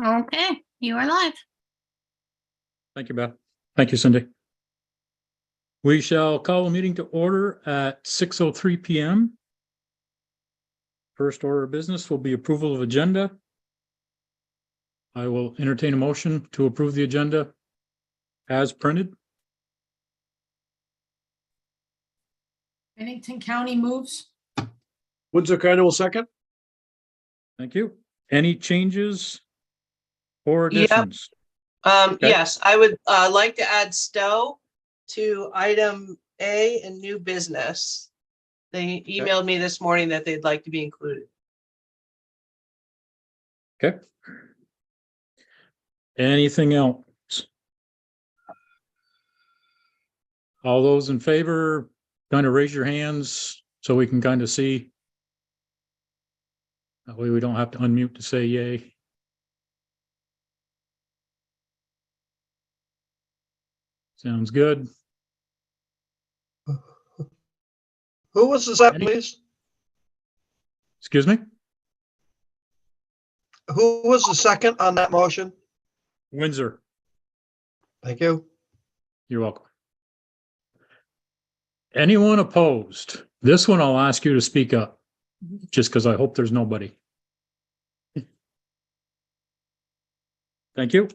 Okay, you are live. Thank you, Beth. Thank you, Cindy. We shall call the meeting to order at 6:03 p.m. First order of business will be approval of agenda. I will entertain a motion to approve the agenda as printed. Bennington County moves. Windsor County will second. Thank you. Any changes or additions? Okay. Yes, I would like to add Stowe to item A in new business. They emailed me this morning that they'd like to be included. Okay. Anything else? All those in favor, kind of raise your hands so we can kind of see. That way we don't have to unmute to say yay. Sounds good. Who was the second, please? Excuse me? Who was the second on that motion? Windsor, Thank you. you're welcome. Anyone opposed? This one I'll ask you to speak up, just because I hope there's nobody. Thank you.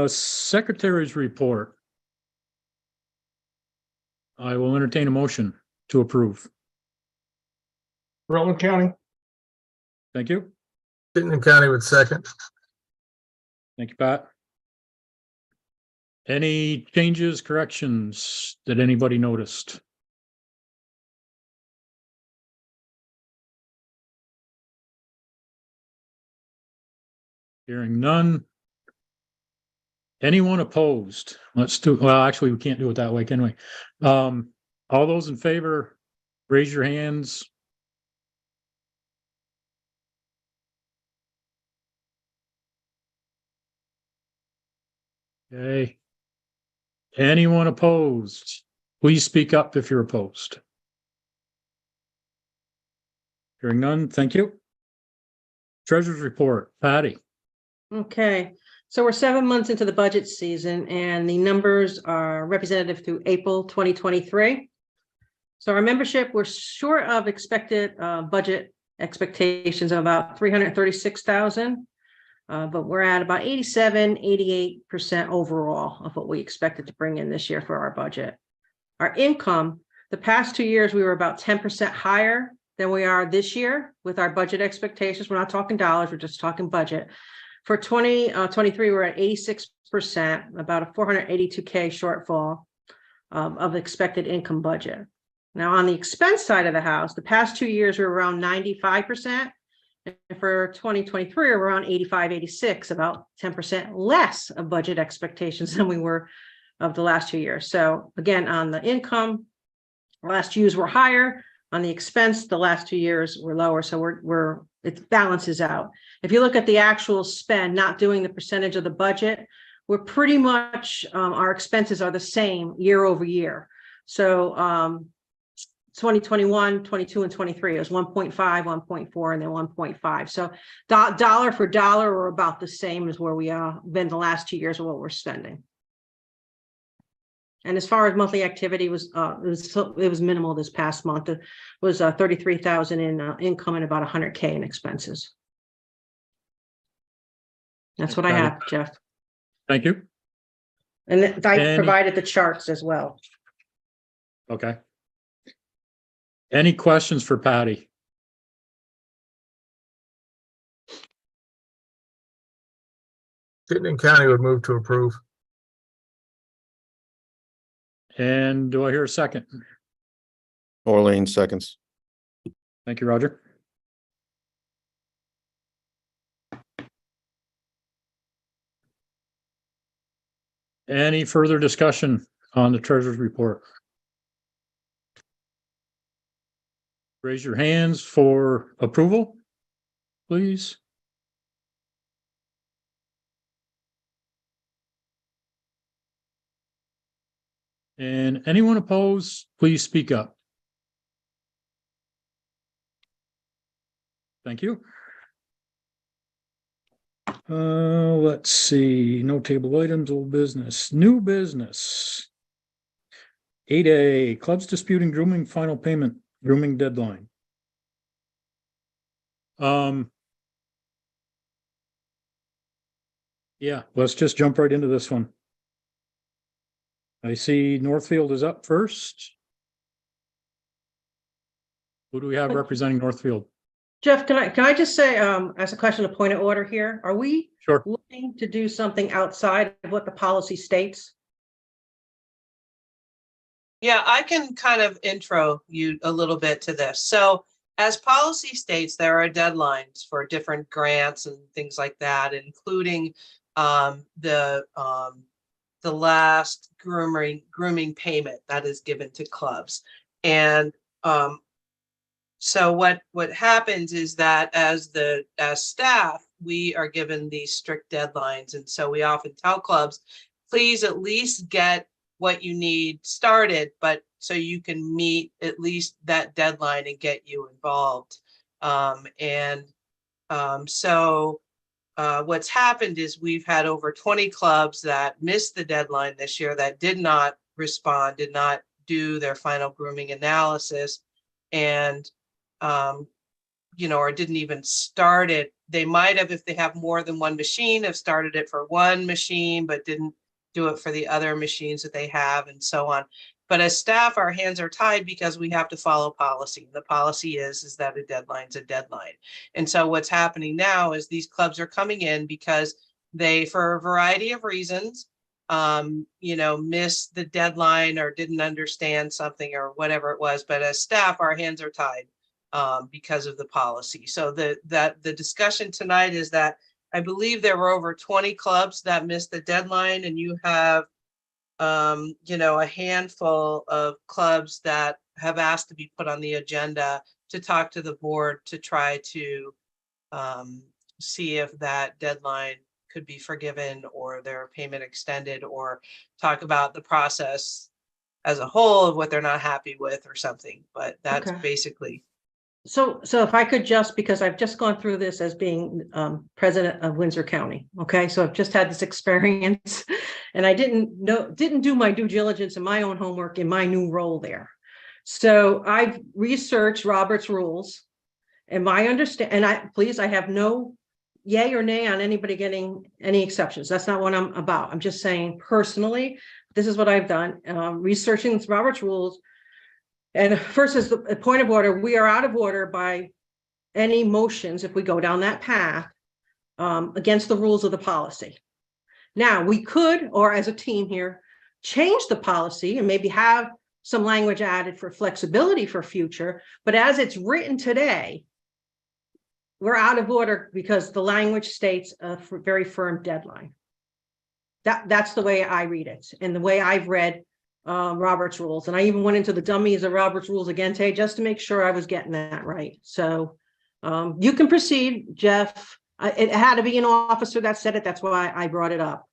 Secretary's report. I will entertain a motion to approve. Rutland County. Thank you. Chittenden County with second. Thank you, Pat. Any changes, corrections that anybody noticed? Hearing none. Anyone opposed? Let's do, well, actually, we can't do it that way, can we? All those in favor, raise your hands. Okay. Anyone opposed? Please speak up if you're opposed. Hearing none, thank you. Treasurer's report, Patty. Okay, so we're 7 months into the budget season and the numbers are representative through April 2023. So our membership, we're short of expected budget expectations of about 336,000. But we're at about 88% overall of what we expected to bring in this year for our budget. Our income, the past 2 years, we were about 10% higher than we are this year with our budget expectations. We're not talking dollars, we're just talking budget. For 2023, we're at 86%, about a 482K shortfall of expected income budget. Now on the expense side of the house, the past 2 years, we were around 95%. And for 2023, we're around 85, 86, about 10% less of budget expectations than we were of the last 2 years. So again, on the income, last 2 years were higher. On the expense, the last 2 years were lower. So it balances out. If you look at the actual spend, not doing the percentage of the budget, we're pretty much, our expenses are the same year over year. So 2021, 22, and 23 is 1.5, 1.4, and then 1.5. So dollar for dollar, we're about the same as where we have been the last 2 years of what we're spending. And as far as monthly activity it was minimal this past month. It was 33,000 in income and about 100K in expenses. That's what I have, Jeff. Thank you. And I provided the charts as well. Okay. Any questions for Patty? Chittenden County would move to approve. And do I hear a second? Orleans seconds. Thank you, Roger. Any further discussion on the treasurer's report? Raise your hands for approval, please. And anyone opposed, please speak up. Thank you. Let's see, no table items, old business, new business. 8A, clubs disputing grooming final payment, grooming deadline. Yeah, let's just jump right into this one. I see Northfield is up first. Who do we have representing Northfield? Jeff, can I just say, as a question of point of order here, are we Sure. looking to do something outside of what the policy states? Yeah, I can kind of intro you a little bit to this. So as policy states, there are deadlines for different grants and things like that, including the last grooming payment that is given to clubs. And so what happens is that as staff, we are given these strict deadlines. And so we often tell clubs, please at least get what you need started, but so you can meet at least that deadline and get you involved. So what's happened is we've had over 20 clubs that missed the deadline this year, that did not respond, did not do their final grooming analysis, and or didn't even start it. They might have, if they have more than one machine, have started it for one machine, but didn't do it for the other machines that they have, and so on. But as staff, our hands are tied because we have to follow policy. The policy is that a deadline's a deadline. And so what's happening now is these clubs are coming in because they, for a variety of reasons, missed the deadline or didn't understand something or whatever it was. But as staff, our hands are tied because of the policy. So the discussion tonight is that I believe there were over 20 clubs that missed the deadline, and you have, a handful of clubs that have asked to be put on the agenda to talk to the board to try to see if that deadline could be forgiven or their payment extended, or talk about the process as a whole of what they're not happy with or something. But that's Okay. basically. So if I could just, because I've just gone through this as being president of Windsor County. Okay, so I've just had this experience, and I didn't do my due diligence and my own homework in my new role there. So I've researched Robert's rules, and my understand, and I have no yay or nay on anybody getting any exceptions. That's not what I'm about. I'm just saying personally, this is what I've done, researching Robert's rules. And first is the point of order. We are out of order by any motions if we go down that path against the rules of the policy. Now, we could, or as a team here, change the policy and maybe have some language added for flexibility for future. But as it's written today, we're out of order because the language states a very firm deadline. That's the way I read it, and the way I've read Robert's rules. And I even went into the dummies of Robert's rules again today just to make sure I was getting that right. So you can proceed, Jeff. It had to be an officer that said it. That's why I brought it up,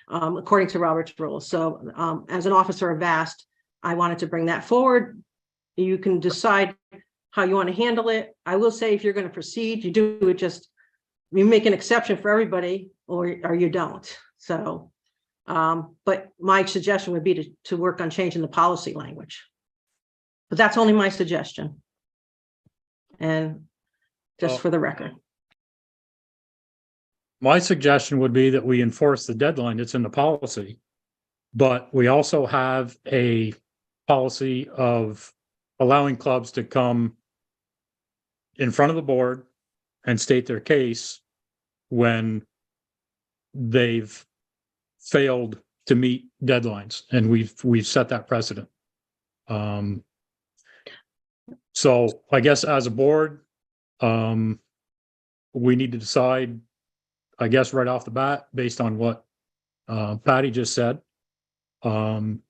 according to Robert's rules. So as an officer of VAST, I wanted to bring that forward. You can decide how you want to handle it. I will say, if you're going to proceed, you do it, just you make an exception for everybody, or you don't. So but my suggestion would be to work on changing the policy language. But that's only my suggestion. And just for the record. My suggestion would be that we enforce the deadline that's in the policy, but we also have a policy of allowing clubs to come in front of the board and state their case when they've failed to meet deadlines, and we've set that precedent. So I guess as a board, we need to decide, I guess, right off the bat, based on what Patty just said. Do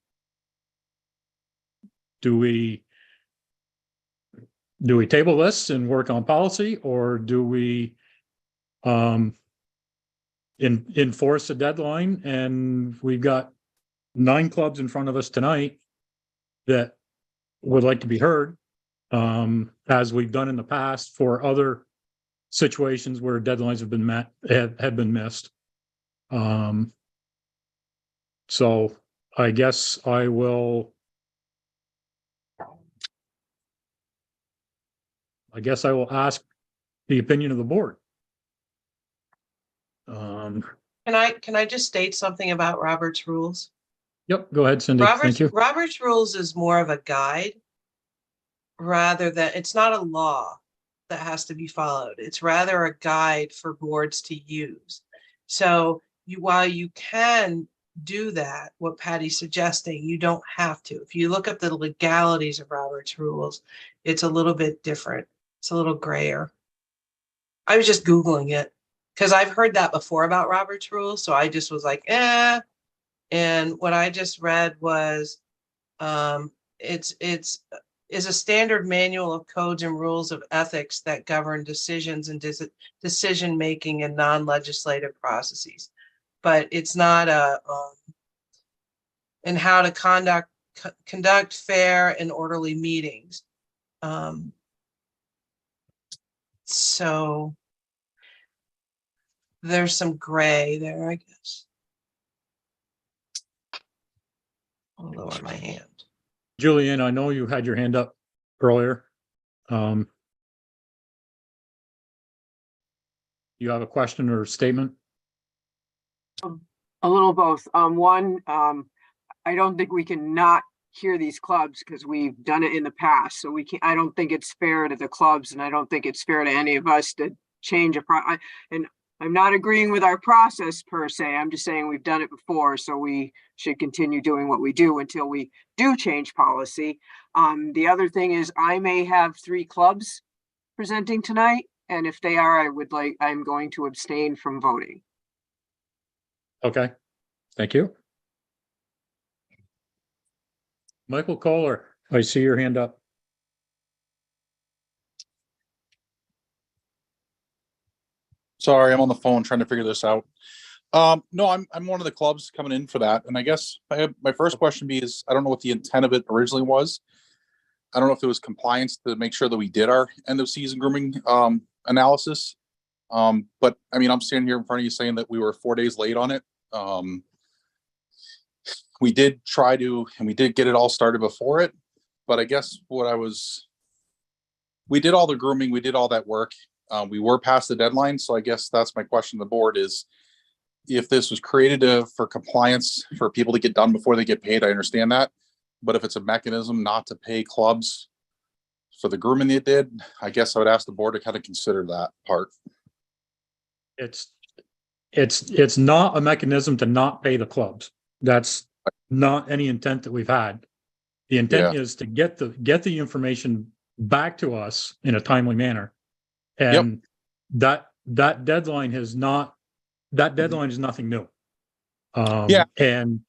we table this and work on policy, or do we enforce a deadline? And we've got 9 clubs in front of us tonight that would like to be heard, as we've done in the past for other situations where deadlines have been met, have been missed. So I guess I will ask the opinion of the board. Can I just state something about Robert's rules? Yep, go ahead, Cindy. Thank you. Robert's rules is more of a guide rather than, it's not a law that has to be followed. It's rather a guide for boards to use. So while you can do that, what Patty's suggesting, you don't have to. If you look up the legalities of Robert's rules, it's a little bit different. It's a little grayer. I was just Googling it because I've heard that before about Robert's rules. So I just was like, eh. And what I just read was, it's a standard manual of codes and rules of ethics that govern decisions and decision-making in non-legislative processes. But it's not and how to conduct fair and orderly meetings. So there's some gray there, I guess. I'll lower my hand. Julian, I know you had your hand up earlier. You have a question or statement? A little both. One, I don't think we can not hear these clubs because we've done it in the past. So we can't, I don't think it's fair to the clubs, and I don't think it's fair to any of us to change and I'm not agreeing with our process per se. I'm just saying we've done it before, so we should continue doing what we do until we do change policy. The other thing is I may have 3 clubs presenting tonight, and if they are, I'm going to abstain from voting. Okay, thank you. Michael Kohler, I see your hand up. Sorry, I'm on the phone trying to figure this out. No, I'm one of the clubs coming in for that. And I guess my first question is, I don't know what the intent of it originally was. I don't know if it was compliance to make sure that we did our end of season grooming analysis. But I mean, I'm standing here in front of you saying that we were 4 days late on it. We did try to, and we did get it all started before it. But I guess we did all the grooming, we did all that work. We were past the deadline. So I guess that's my question to the board is, if this was created for compliance for people to get done before they get paid, I understand that. But if it's a mechanism not to pay clubs for the grooming they did, I guess I would ask the board to kind of consider that part. It's not a mechanism to not pay the clubs. That's not any intent that we've had. The intent is to get the information back to us in a timely manner. And that deadline is nothing new. And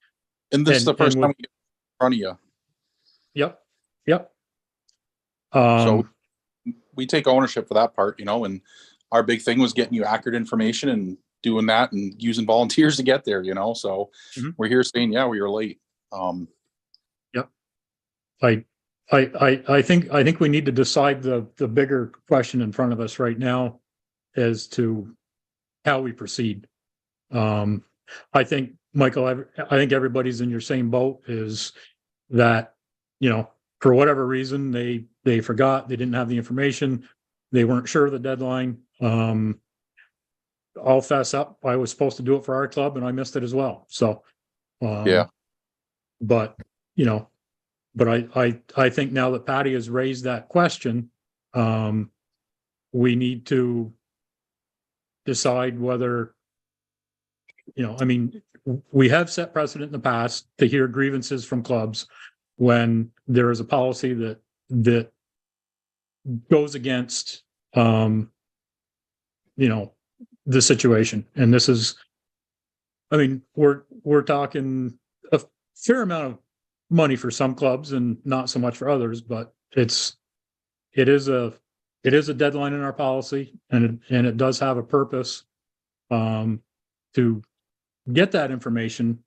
this is the first time we get in front of you. Yep. So we take ownership for that part, and our big thing was getting you accurate information and doing that and using volunteers to get there, so we're here saying, we were late. I think we need to decide the bigger question in front of us right now as to how we proceed. I think, Michael, I think everybody's in your same boat, is that, for whatever reason, they forgot, they didn't have the information, they weren't sure of the deadline. I'll fess up, I was supposed to do it for our club and I missed it as well. So, but I think now that Patty has raised that question, we need to decide whether, we have set precedent in the past to hear grievances from clubs when there is a policy that goes against, the situation. And this is, we're talking a fair amount of money for some clubs and not so much for others, but it is a deadline in our policy, and it does have a purpose to get that information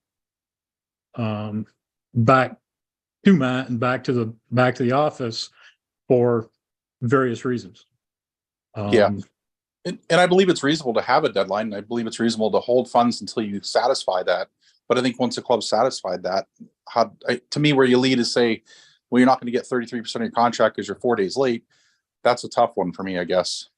back to Matt and back to the office for various reasons. And I believe it's reasonable to have a deadline. I believe it's reasonable to hold funds until you satisfy that. But I think once the club's satisfied that, to me, where you lead is say, well, you're not going to get 33% of your contract because you're 4 days late. That's a tough one for me, I guess.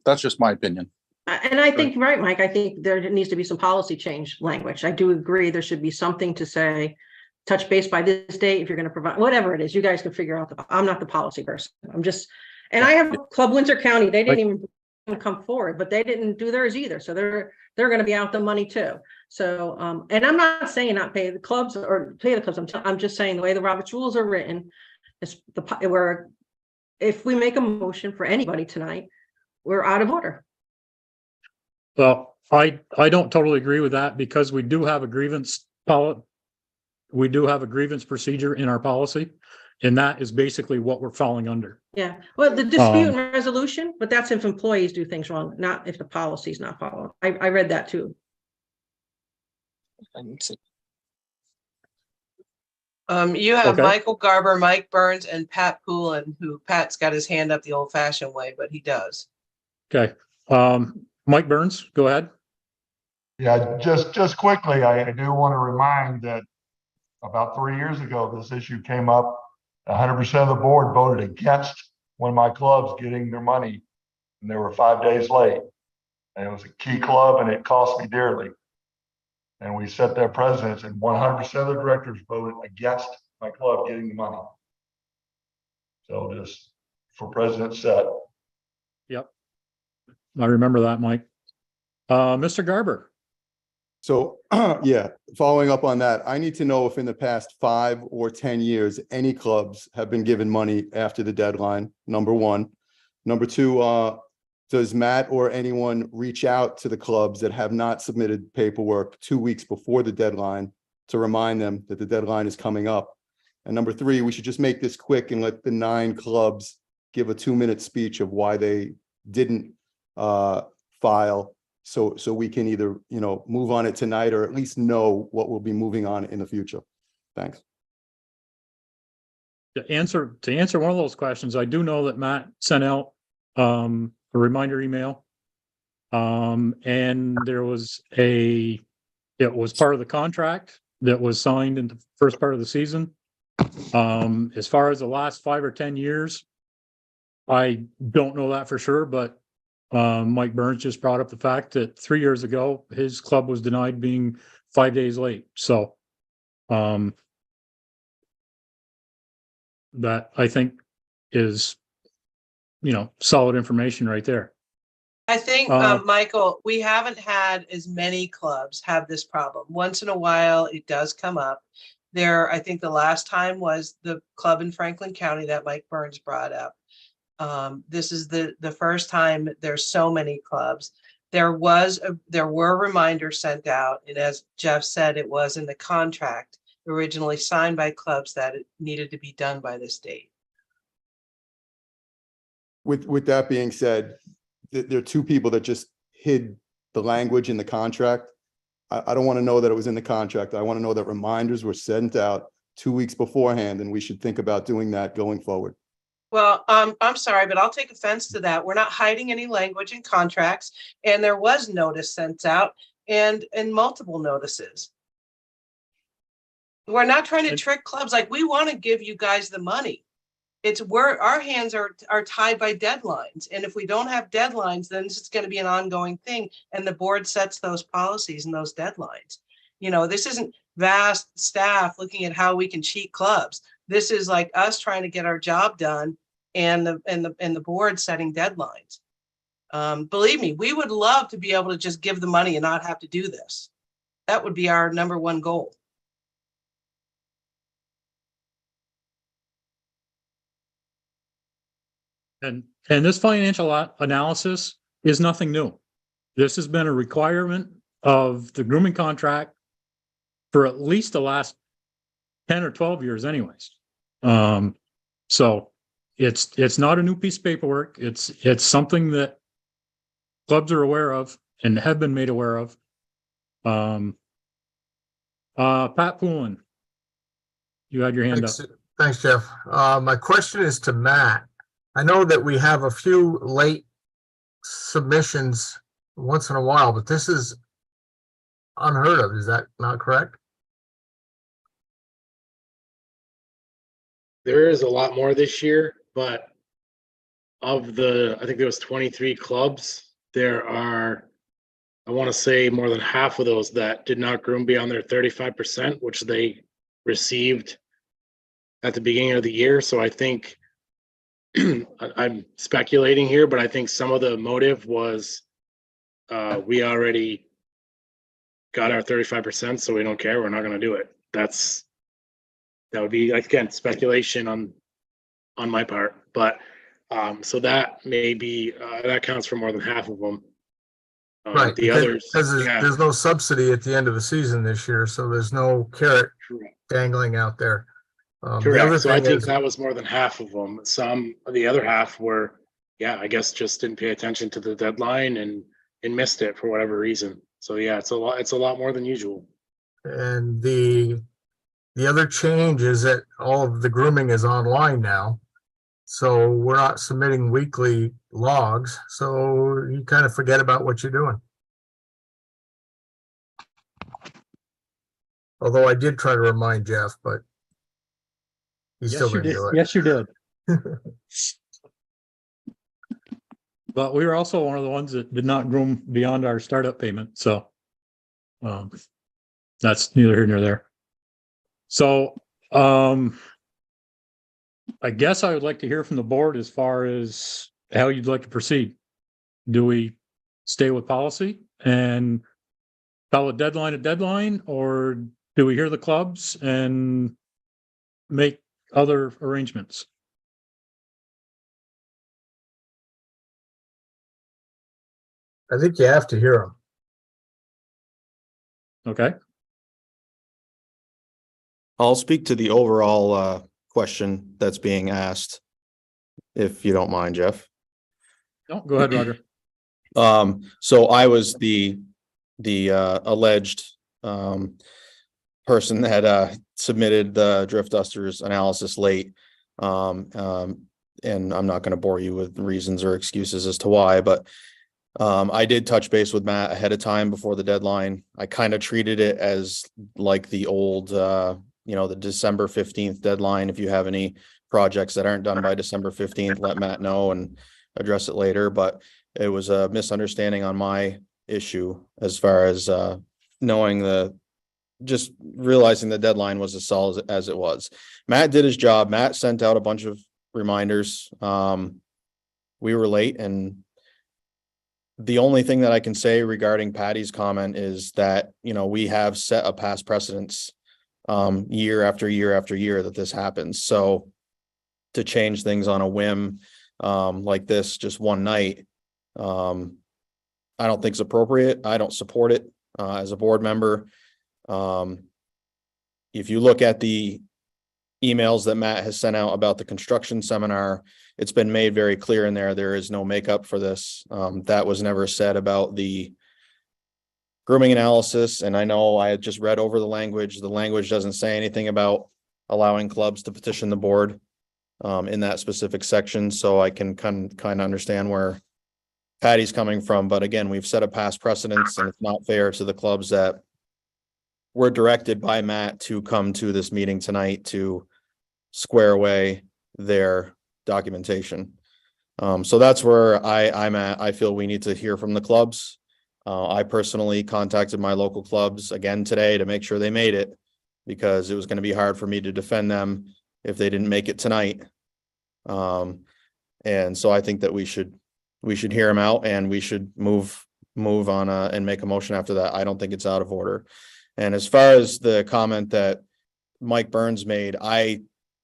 That's just my opinion. And I think, right, Mike, I think there needs to be some policy change language. I do agree there should be something to say, touch base by this date if you're going to provide, whatever it is, you guys can figure out. I'm not the policy person. I'm just, and I have Club Windsor County, they didn't even come forward, but they didn't do theirs either. So they're going to be out the money too. So, and I'm not saying not pay the clubs or pay the clubs. I'm just saying the way the Roberts rules are written is where if we make a motion for anybody tonight, we're out of order. Well, I don't totally agree with that because we do have a grievance we do have a grievance procedure in our policy, and that is basically what we're falling under. Yeah, well, the dispute and resolution, but that's if employees do things wrong, not if the policy is not followed. I read that too. You have Okay. Michael Garber, Mike Burns, and Pat Poulin, who Pat's got his hand up the old fashioned way, but he does. Okay. Mike Burns, go ahead. Yeah, just quickly, I do want to remind that about 3 years ago, this issue came up. 100% of the board voted against one of my clubs getting their money, and they were 5 days late. And it was a key club, and it cost me dearly. And we set their precedents, and 100% of the directors voted against my club getting the money. So just for precedent set. Yep. I remember that, Mike. Mr. Garber. So, yeah, following up on that, I need to know if in the past 5 or 10 years, any clubs have been given money after the deadline, number one. Number two, does Matt or anyone reach out to the clubs that have not submitted paperwork 2 weeks before the deadline to remind them that the deadline is coming up? And number three, we should just make this quick and let the 9 clubs give a 2-minute speech of why they didn't file. So we can either, move on it tonight or at least know what we'll be moving on in the future. Thanks. To answer one of those questions, I do know that Matt sent out a reminder email. And there was it was part of the contract that was signed in the first part of the season. As far as the last 5 or 10 years, I don't know that for sure, but Mike Burns just brought up the fact that 3 years ago, his club was denied being 5 days late. So that I think is, solid information right there. I think, Michael, we haven't had as many clubs have this problem. Once in a while, it does come up. I think the last time was the club in Franklin County that Mike Burns brought up. This is the first time there's so many clubs. There were reminders sent out, and as Jeff said, it was in the contract originally signed by clubs that it needed to be done by this date. With that being said, there are 2 people that just hid the language in the contract. I don't want to know that it was in the contract. I want to know that reminders were sent out 2 weeks beforehand, and we should think about doing that going forward. Well, I'm sorry, but I'll take offense to that. We're not hiding any language in contracts, and there was notice sent out and multiple notices. We're not trying to trick clubs. Like, we want to give you guys the money. Our hands are tied by deadlines. And if we don't have deadlines, then this is going to be an ongoing thing. And the board sets those policies and those deadlines. This isn't VAST staff looking at how we can cheat clubs. This is like us trying to get our job done and the board setting deadlines. Believe me, we would love to be able to just give the money and not have to do this. That would be our number one goal. And this financial analysis is nothing new. This has been a requirement of the grooming contract for at least the last 10 or 12 years anyways. So it's not a new piece of paperwork. It's something that clubs are aware of and have been made aware of. Pat Poulin, you had your hand up. Thanks, Jeff. My question is to Matt. I know that we have a few late submissions once in a while, but this is unheard of. Is that not correct? There is a lot more this year, but of the, I think there was 23 clubs, there are, I want to say more than half of those that did not groom beyond their 35%, which they received at the beginning of the year. So I think I'm speculating here, but I think some of the motive was we already got our 35%, so we don't care. We're not going to do it. That would be, again, speculation on my part, but so that may be that counts for more than half of them. Right. The others, Because yeah, there's no subsidy at the end of the season this year, so there's no carrot correct. dangling out there. The other Correct. So I thing think is, that was more than half of them. Some of the other half were, yeah, I guess just didn't pay attention to the deadline and missed it for whatever reason. So yeah, it's a lot more than usual. and the other change is that all of the grooming is online now. So we're not submitting weekly logs, so you kind of forget about what you're doing. Although I did try to remind Jeff, but he still didn't do it. Yes, you did. But we were also one of the ones that did not groom beyond our startup payment, so that's neither here nor there. So I guess I would like to hear from the board as far as how you'd like to proceed. Do we stay with policy and call a deadline, or do we hear the clubs and make other arrangements? I think you have to hear them. Okay, I'll speak to the overall question that's being asked, if you don't mind, Jeff. no, go ahead, Roger. So I was the alleged person that submitted the drift dusters analysis late. And I'm not going to bore you with reasons or excuses as to why, but I did touch base with Matt ahead of time before the deadline. I kind of treated it as like the old, the December 15th deadline. If you have any projects that aren't done by December 15th, let Matt know and address it later. But it was a misunderstanding on my issue as far as just realizing the deadline was as solid as it was. Matt did his job. Matt sent out a bunch of reminders. We were late, and the only thing that I can say regarding Patty's comment is that, we have set a past precedence year after year after year that this happens. So to change things on a whim like this, just one night, I don't think it's appropriate. I don't support it as a board member. If you look at the emails that Matt has sent out about the construction seminar, it's been made very clear in there is no makeup for this. That was never said about the grooming analysis. And I know I had just read over the language. The language doesn't say anything about allowing clubs to petition the board in that specific section. So I can kind of understand where Patty's coming from. But again, we've set a past precedence, and it's not fair to the clubs that were directed by Matt to come to this meeting tonight to square away their documentation. So that's where I'm at. I feel we need to hear from the clubs. I personally contacted my local clubs again today to make sure they made it, because it was going to be hard for me to defend them if they didn't make it tonight. And so I think that we should hear them out, and we should move on and make a motion after that. I don't think it's out of order. And as far as the comment that Mike Burns made, I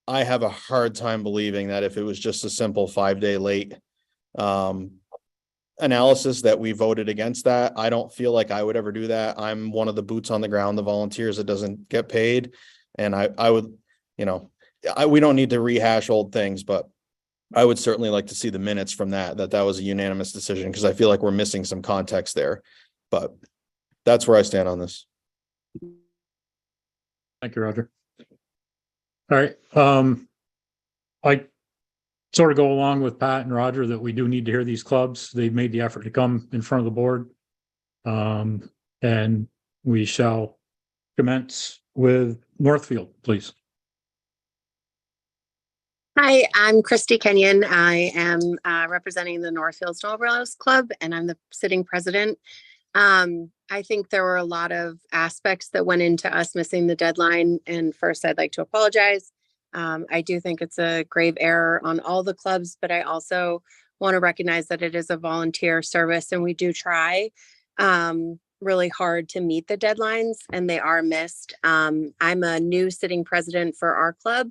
have a hard time believing that if it was just a simple 5-day late analysis that we voted against that. I don't feel like I would ever do that. I'm one of the boots on the ground, the volunteers that doesn't get paid. And I would, we don't need to rehash old things, but I would certainly like to see the minutes from that was a unanimous decision, because I feel like we're missing some context there. But that's where I stand on this. Thank you, Roger. All right. sort of go along with Pat and Roger that we do need to hear these clubs. They've made the effort to come in front of the board. And we shall commence with Northfield, please. Hi, I'm Christy Kenyon. I am representing the Northfield Snowmobilers Club, and I'm the sitting president. I think there were a lot of aspects that went into us missing the deadline. And first, I'd like to apologize. I do think it's a grave error on all the clubs, but I also want to recognize that it is a volunteer service, and we do try really hard to meet the deadlines, and they are missed. I'm a new sitting president for our club.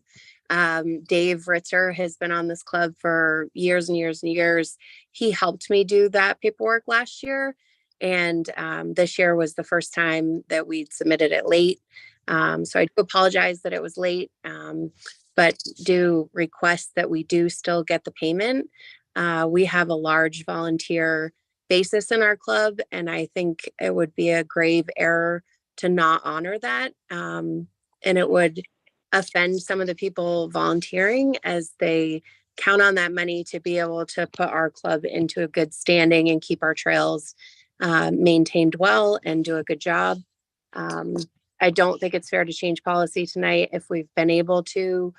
Dave Ritzer has been on this club for years and years and years. He helped me do that paperwork last year. And this year was the first time that we'd submitted it late. So I do apologize that it was late, but do request that we do still get the payment. We have a large volunteer basis in our club, and I think it would be a grave error to not honor that. And it would offend some of the people volunteering, as they count on that money to be able to put our club into a good standing and keep our trails maintained well and do a good job. I don't think it's fair to change policy tonight if we've been able to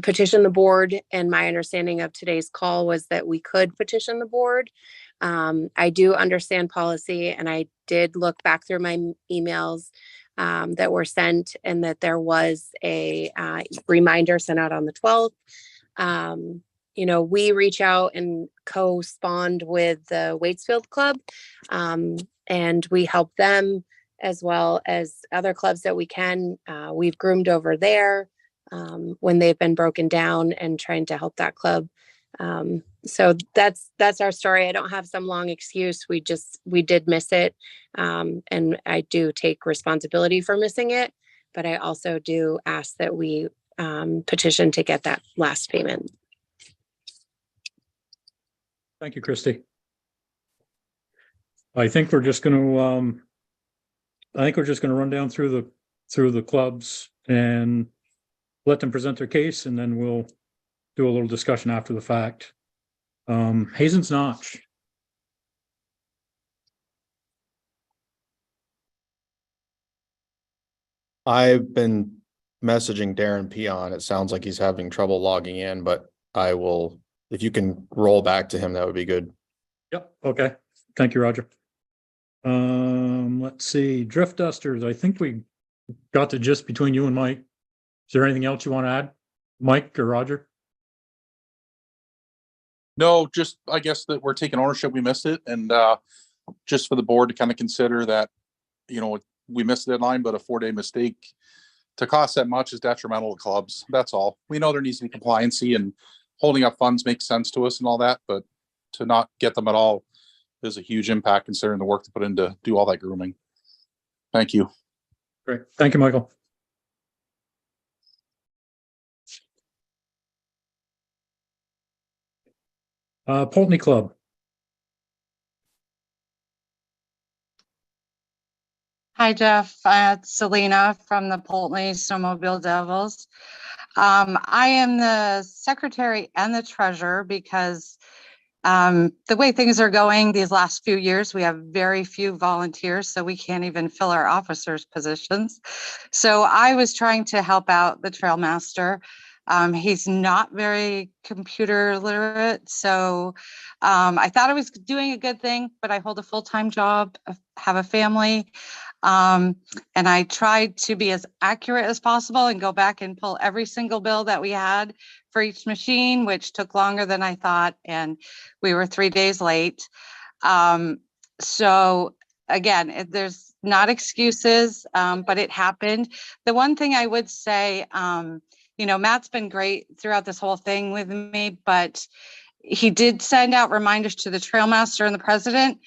petition the board. And my understanding of today's call was that we could petition the board. I do understand policy, and I did look back through my emails that were sent, and that there was a reminder sent out on the 12th. We reach out and co-spawned with the Waitsfield Club, and we help them as well as other clubs that we can. We've groomed over there when they've been broken down, and trying to help that club. So that's our story. I don't have some long excuse. We did miss it. And I do take responsibility for missing it, but I also do ask that we petition to get that last payment. Thank you, Christy. I think we're just going to run down through the clubs and let them present their case, and then we'll do a little discussion after the fact. Hazen's Notch. I've been messaging Darren Peon. It sounds like he's having trouble logging in, but I will, if you can roll back to him, that would be good. Yep. Okay. Thank you, Roger. Let's see. Drift Dusters. I think we got the gist between you and Mike. Is there anything else you want to add, Mike or Roger? No, just I guess that we're taking ownership. We missed it, and just for the board to kind of consider that, we missed the deadline, but a 4-day mistake to cost that much is detrimental to clubs. That's all. We know there needs to be compliancy, and holding up funds makes sense to us and all that, but to not get them at all is a huge impact considering the work to put in to do all that grooming. Thank you. Great. Thank you, Michael. Pulteney Club. Hi, Jeff. It's Selena from the Pulteney Snowmobile Devils. I am the secretary and the treasurer because the way things are going these last few years, we have very few volunteers, so we can't even fill our officers' positions. So I was trying to help out the trail master. He's not very computer literate, so I thought I was doing a good thing, but I hold a full-time job, have a family, and I tried to be as accurate as possible and go back and pull every single bill that we had for each machine, which took longer than I thought, and we were 3 days late. So again, there's not excuses, but it happened. The one thing I would say, Matt's been great throughout this whole thing with me, but he did send out reminders to the trail master and the president.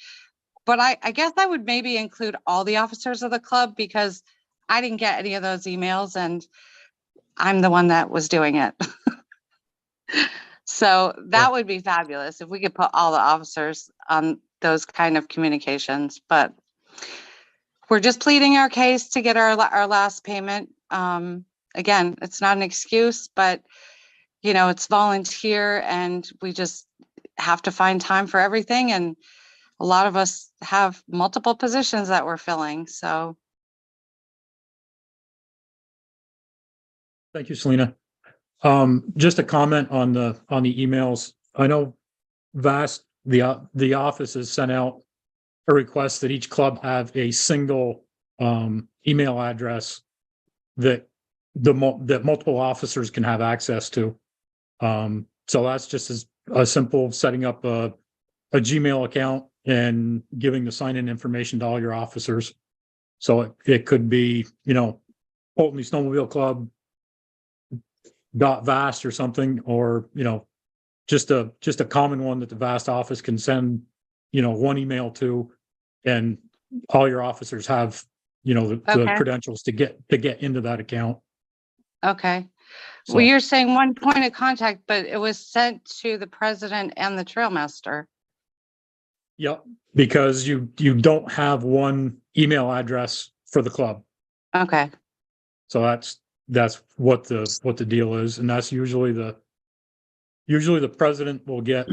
But I guess I would maybe include all the officers of the club, because I didn't get any of those emails and I'm the one that was doing it. So that would be fabulous if we could put all the officers on those kind of communications. But we're just pleading our case to get our last payment. Again, it's not an excuse, but it's volunteer and we just have to find time for everything. And a lot of us have multiple positions that we're filling. So Thank you, Selena. Just a comment on the emails. I know VAST, the office has sent out a request that each club have a single email address that that multiple officers can have access to. So that's just as a simple setting up a Gmail account and giving the sign-in information to all your officers. So it could be, Polteny Snowmobile Club .vast or something, or just a common one that the VAST office can send one email to, and all your officers have the Okay. credentials to get into that account. okay. So, Well, you're saying one point of contact, but it was sent to the president and the trail master. yep, because you don't have one email address for the club. Okay. So that's what the deal is, and that's usually the president will get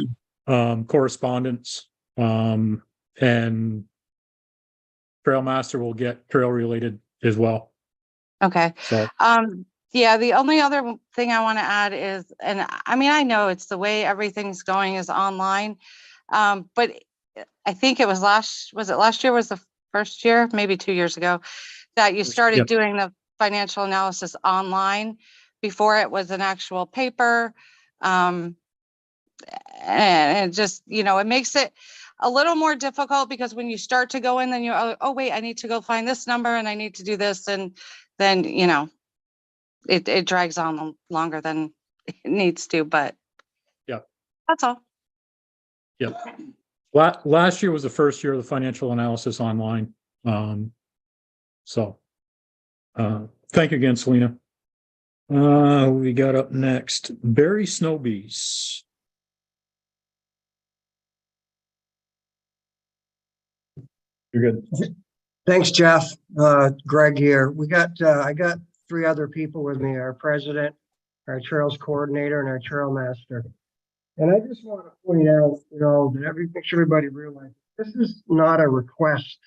correspondence, and trail master will get trail related as well. Okay. So Yeah, the only other thing I want to add is, and I mean, I know it's the way everything's going is online. But I think it was last year was the first year, maybe 2 years ago, that you started Yep. doing the financial analysis online. Before it was an actual paper. And it just, it makes it a little more difficult because when you start to go in, then you're, oh, wait, I need to go find this number and I need to do this. And then, it drags on longer than it needs to, but yeah. that's all. Yep. Last year was the first year of the financial analysis online. So thank you again, Selena. We got up next, Barry Snowbees. You're good. Thanks, Jeff. Greg here. I got 3 other people with me, our president, our trails coordinator, and our trail master. And I just want to point out, that make sure everybody realizes this is not a request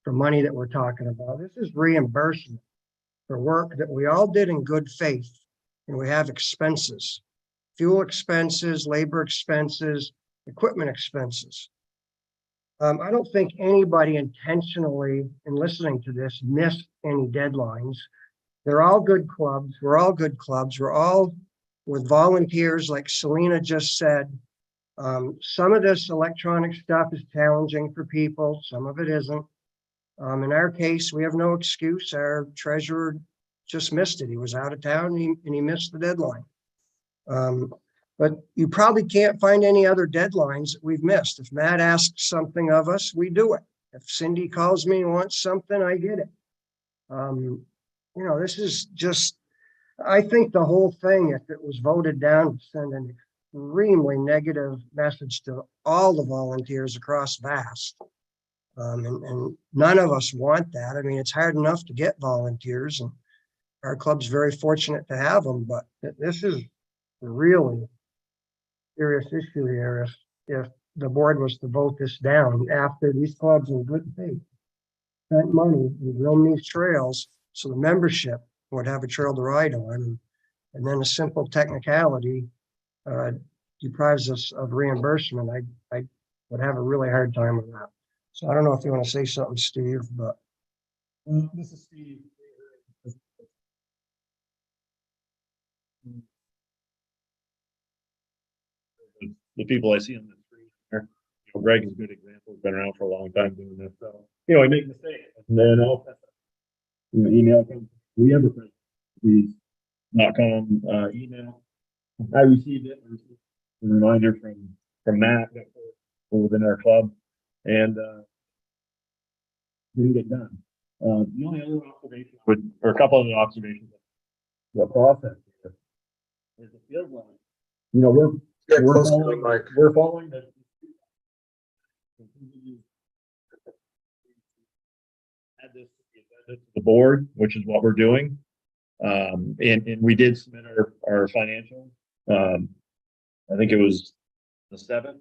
for money that we're talking about. This is reimbursement for work that we all did in good faith. And we have expenses, fuel expenses, labor expenses, equipment expenses. I don't think anybody intentionally, in listening to this, missed any deadlines. They're all good clubs. We're all good clubs. We're all with volunteers, like Selena just said. Some of this electronic stuff is challenging for people. Some of it isn't. In our case, we have no excuse. Our treasurer just missed it. He was out of town and he missed the deadline. But you probably can't find any other deadlines that we've missed. If Matt asks something of us, we do it. If Cindy calls me and wants something, I get it. This is just, I think the whole thing, if it was voted down, would send an extremely negative message to all the volunteers across VAST. And none of us want that. I mean, it's hard enough to get volunteers, and our club's very fortunate to have them, but this is really serious issue here if the board was to vote this down after these clubs in good faith spent money and grown these trails so the membership would have a trail to ride on, and then a simple technicality deprives us of reimbursement. I would have a really hard time with that. So I don't know if you want to say something, Steve, but This is Steve. The people I see on the screen here, Greg is a good example. He's been around for a long time doing this. So, I make mistakes. And then email comes. We have a please.com email. I received it. I received a reminder from Matt within our club, and didn't get done. The only other observation or a couple of the observations of the process here is it feels like, we're following the add this to the agenda to the board, which is what we're doing. And we did submit our financials I think it was the 7th.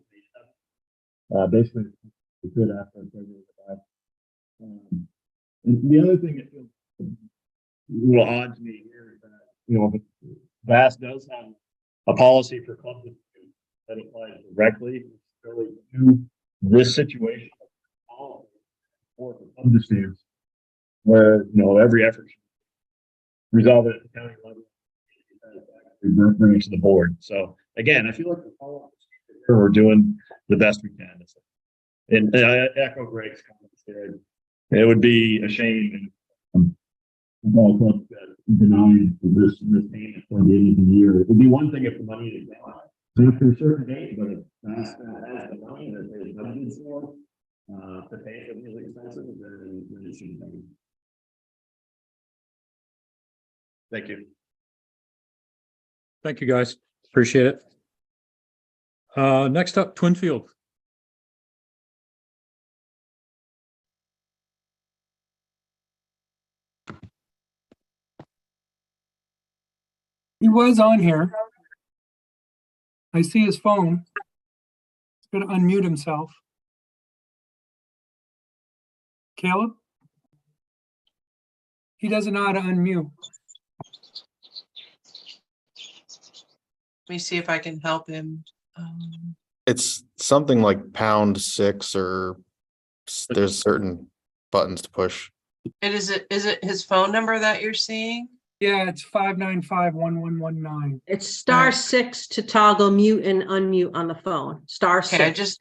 Basically, we could after our president back. And the other thing that feels a little odd to me here is that, you know, VAST does have a policy for clubs that applies directly really to this situation for club disputes, where, you know, every effort should resolve it at the county level, bring it to the board. So again, I feel like we're doing the best we can. And I echo Greg's comments there. It would be a shame if all clubs got denied this payment for the end of the year. It would be one thing if the money is gone after a certain date, but if that's has the money that they budgeted for to pay for these expenses, then it shouldn't be. Thank you. Thank you, guys. Appreciate it. Next up, Twinfield. He was on here. I see his phone. He's going to unmute himself. Caleb? He doesn't know how to unmute. Let me see if I can help him. It's something like #6 or there's certain buttons to push. Is it his phone number that you're seeing? Yeah, it's 595-1119. It's *6 to toggle mute and unmute on the phone. *6. Okay, I just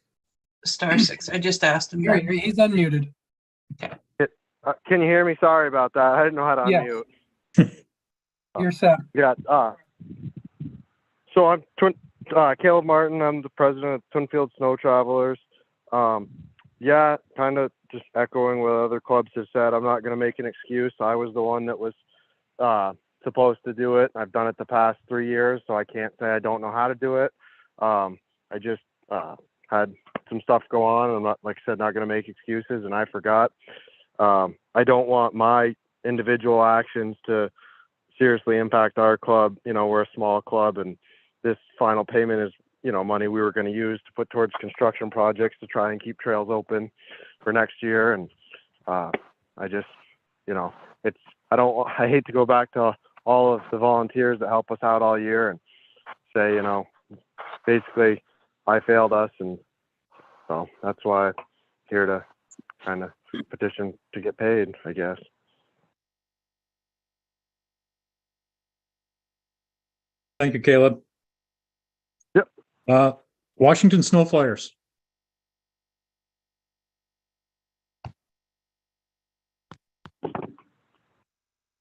*6. I just asked him. Here, he's unmuted. Okay. Can you hear me? Sorry about that. I didn't know how to Yes. unmute. You're set. Yeah. So I'm Caleb Martin. I'm the president of Twinfield Snow Travelers. Yeah, kind of just echoing what other clubs have said. I'm not going to make an excuse. I was the one that was supposed to do it. I've done it the past 3 years, so I can't say I don't know how to do it. I just had some stuff go on. I'm not, like I said, not going to make excuses, and I forgot. I don't want my individual actions to seriously impact our club. You know, we're a small club, and this final payment is, you know, money we were going to use to put towards construction projects to try and keep trails open for next year. And I just, you know, I hate to go back to all of the volunteers that help us out all year and say, you know, basically I failed us. And so that's why I'm here to kind of petition to get paid, I guess. Thank you, Caleb. Yep. Washington Snow Flyers.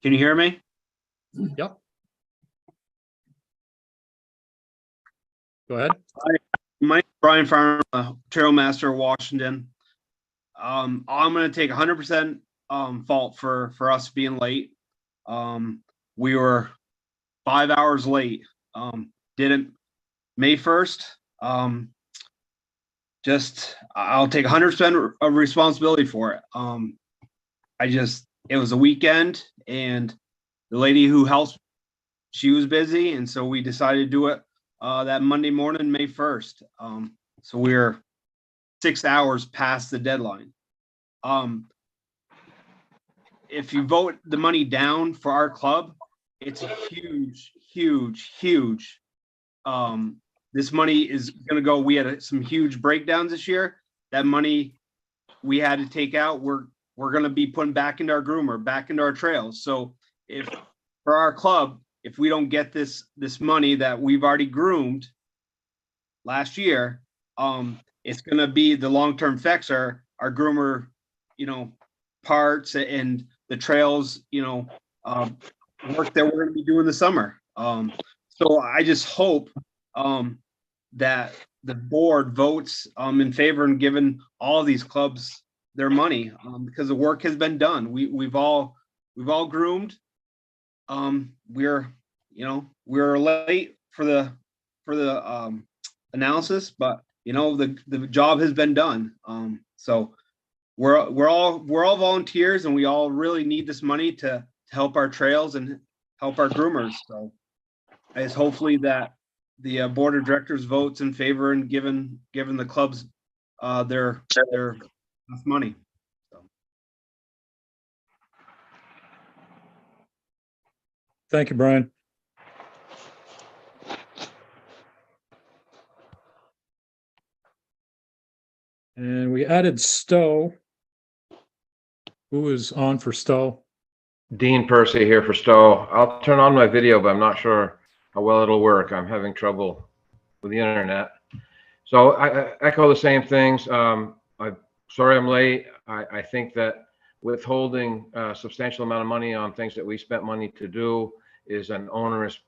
Can you hear me? Yep. Go ahead. Hi, my name's Brian Farmer, Trail Master of Washington. I'm going to take 100% fault for us being late. We were 5 hours late. Didn't May 1st. I'll take 100% of responsibility for it. It was a weekend, and the lady who helps, she was busy, and so we decided to do it that Monday morning, May 1st. So we're 6 hours past the deadline. If you vote the money down for our club, it's a huge, huge, huge. This money is going to go. We had some huge breakdowns this year. That money we had to take out, we're going to be putting back into our groomer, back into our trails. So if for our club, if we don't get this money that we've already groomed last year, it's going to be the long-term effects are our groomer, you know, parts and the trails, you know, work that we're going to be doing this summer. So I just hope that the board votes in favor and giving all these clubs their money because the work has been done. We've all groomed. We're late for the analysis, but you know the job has been done. So we're all volunteers, and we all really need this money to help our trails and help our groomers. So I just hopefully that the board of directors votes in favor and given the clubs their enough money. Thank you, Brian. And we added Stowe. Who is on for Stowe? Dean Percy here for Stowe. I'll turn on my video, but I'm not sure how well it'll work. I'm having trouble with the internet. So I echo the same things. I'm sorry I'm late. I think that withholding a substantial amount of money on things that we spent money to do is an onerous,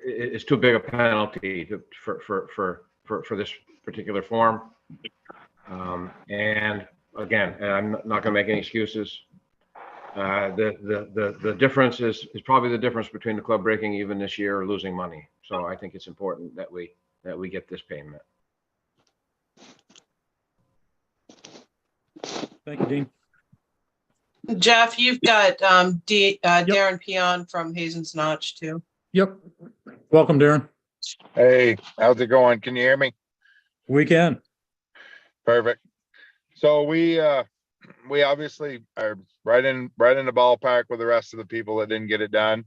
is too big a penalty for this particular form. And again, I'm not going to make any excuses. The difference is probably the difference between the club breaking even this year or losing money. So I think it's important that we get this payment. Thank you, Dean. Jeff, you've got Darren Peon from Hazen's Notch too. Yep. Welcome, Darren. Hey, how's it going? Can you hear me? We can. Perfect. So we obviously are right in the ballpark with the rest of the people that didn't get it done.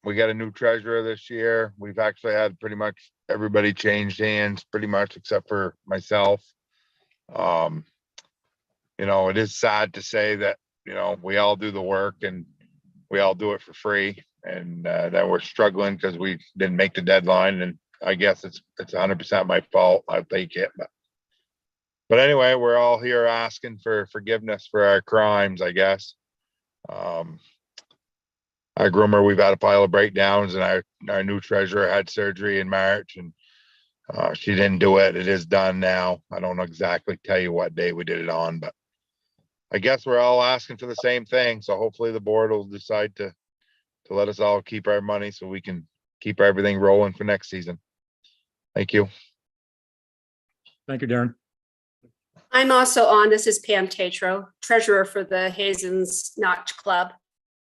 We got a new treasurer this year. We've actually had pretty much everybody changed hands pretty much except for myself. You know, it is sad to say that, you know, we all do the work and we all do it for free, and that we're struggling because we didn't make the deadline. And I guess it's 100% my fault. I'll take it. But anyway, we're all here asking for forgiveness for our crimes, I guess. Our groomer, we've had a pile of breakdowns, and our new treasurer had surgery in March, and she didn't do it. It is done now. I don't exactly tell you what day we did it on, but I guess we're all asking for the same thing. So hopefully the board will decide to let us all keep our money so we can keep everything rolling for next season. Thank you. Thank you, Darren. I'm also on. This is Pam Tatro, treasurer for the Hazen's Notch Club.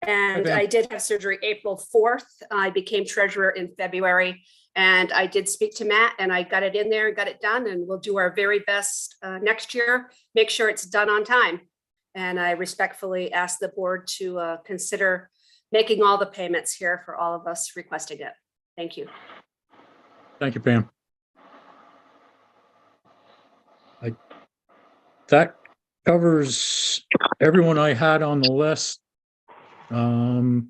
And I did have surgery April 4th. I became treasurer in February, and I did speak to Matt, and I got it in there and got it done, and we'll do our very best next year, make sure it's done on time. And I respectfully ask the board to consider making all the payments here for all of us requesting it. Thank you. Thank you, Pam. That covers everyone I had on the list. You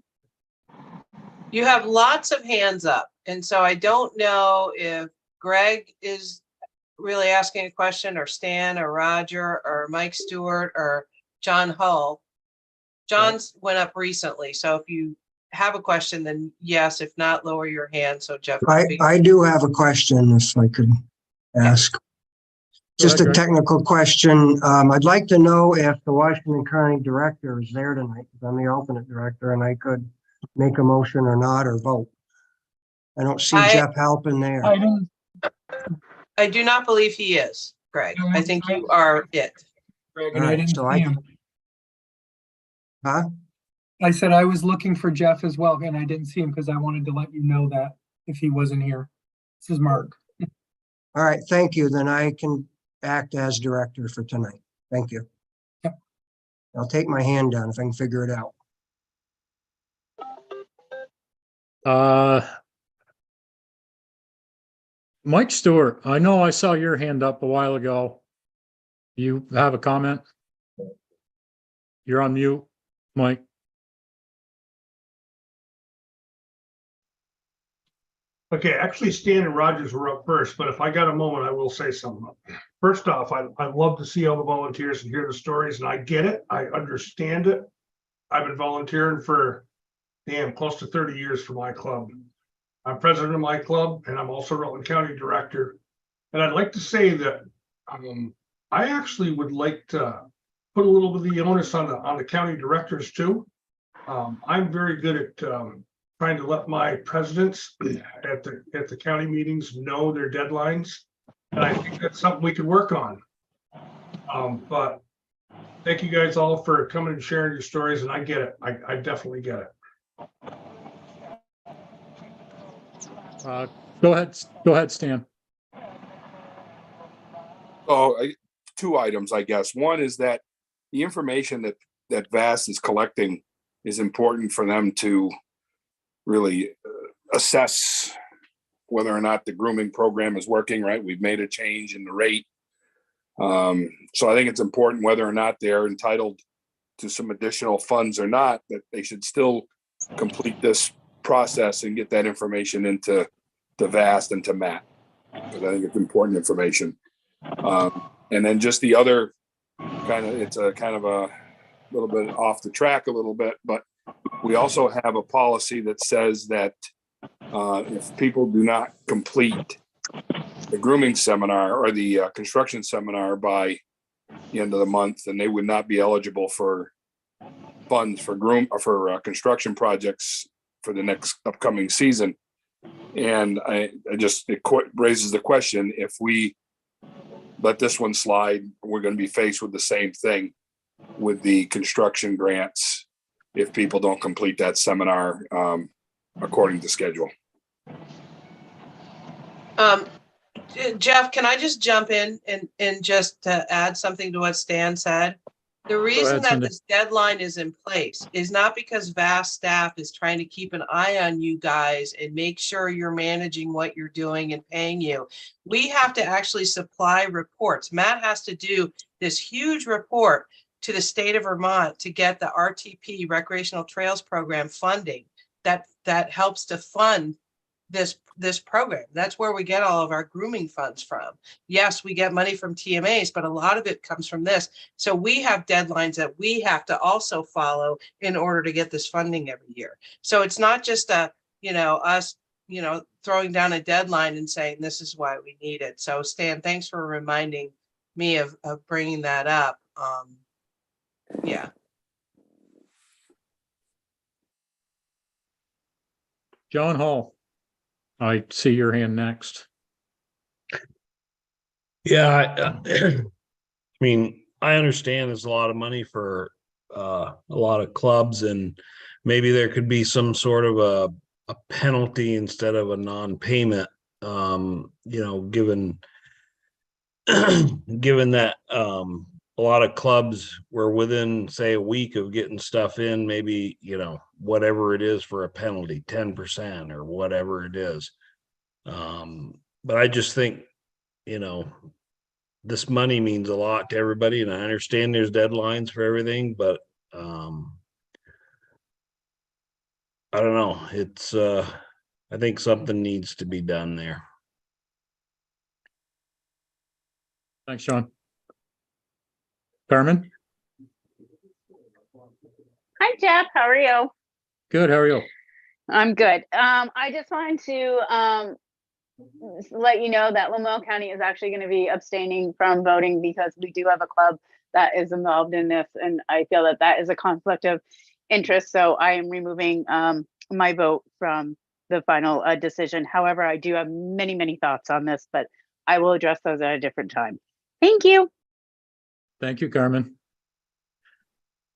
have lots of hands up, and so I don't know if Greg is really asking a question, or Stan, or Roger, or Mike Stewart, or John Hull. John's went up recently, so if you have a question, then yes. If not, lower your hand so Jeff. I do have a question, if I could ask. Just a technical question. I'd like to know if the Washington County Director is there tonight, because I'm the alternate director, and I could make a motion or not, or vote. I don't see Jeff Halpin there. I do not believe he is, Greg. I think you are it. Greg, and I didn't see him. Huh? I said I was looking for Jeff as well, and I didn't see him because I wanted to let you know that if he wasn't here. This is Mark. All right, thank you. Then I can act as director for tonight. Thank you. Yep. I'll take my hand down if I can figure it out. Mike Stewart, I know I saw your hand up a while ago. You have a comment? You're on mute, Mike. Okay, actually Stan and Rogers were up first, but if I got a moment, I will say something. First off, I love to see all the volunteers and hear the stories, and I get it. I understand it. I've been volunteering for, close to 30 years for my club. I'm president of my club, and I'm also Rutland County Director. And I'd like to say that I actually would like to put a little bit of the onus on the county directors too. I'm very good at trying to let my presidents at the county meetings know their deadlines, and I think that's something we could work on. But thank you guys all for coming and sharing your stories, and I get it. I definitely get it. Go ahead, Stan. Oh, two items, I guess. One is that the information that VAST is collecting is important for them to really assess whether or not the grooming program is working right. We've made a change in the rate. So I think it's important whether or not they're entitled to some additional funds or not, that they should still complete this process and get that information into VAST and to Matt, because I think it's important information. And then just the other it's a kind of a little bit off the track a little bit, but we also have a policy that says that if people do not complete the grooming seminar or the construction seminar by the end of the month, then they would not be eligible for funds for construction projects for the next upcoming season. And it raises the question, if we let this one slide, we're going to be faced with the same thing with the construction grants if people don't complete that seminar according to schedule. Jeff, can I just jump in and just add something to what Stan said? The reason that this deadline is in place is not because VAST staff is trying to keep an eye on you guys and make sure you're managing what you're doing and paying you. We have to actually supply reports. Matt has to do this huge report to the state of Vermont to get the RTP Recreational Trails Program funding that helps to fund this program. That's where we get all of our grooming funds from. Yes, we get money from TMAs, but a lot of it comes from this. So we have deadlines that we have to also follow in order to get this funding every year. So it's not just us, throwing down a deadline and saying, this is why we need it. So Stan, thanks for reminding me of bringing that up. Yeah. John Hall, I see your hand next. Yeah, I mean, I understand there's a lot of money for a lot of clubs, and maybe there could be some sort of a penalty instead of a non-payment. Given given that a lot of clubs were within, say, a week of getting stuff in, maybe, whatever it is for a penalty, 10% or whatever it is. But I just think, this money means a lot to everybody, and I understand there's deadlines for everything, but I don't know. It's I think something needs to be done there. Thanks, Sean. Carmen? Hi, Jeff. How are you? Good. How are you? I'm good. I just wanted to let you know that Lamoille County is actually going to be abstaining from voting because we do have a club that is involved in this, and I feel that that is a conflict of interest. So I am removing my vote from the final decision. However, I do have many, many thoughts on this, but I will address those at a different time. Thank you. Thank you, Carmen.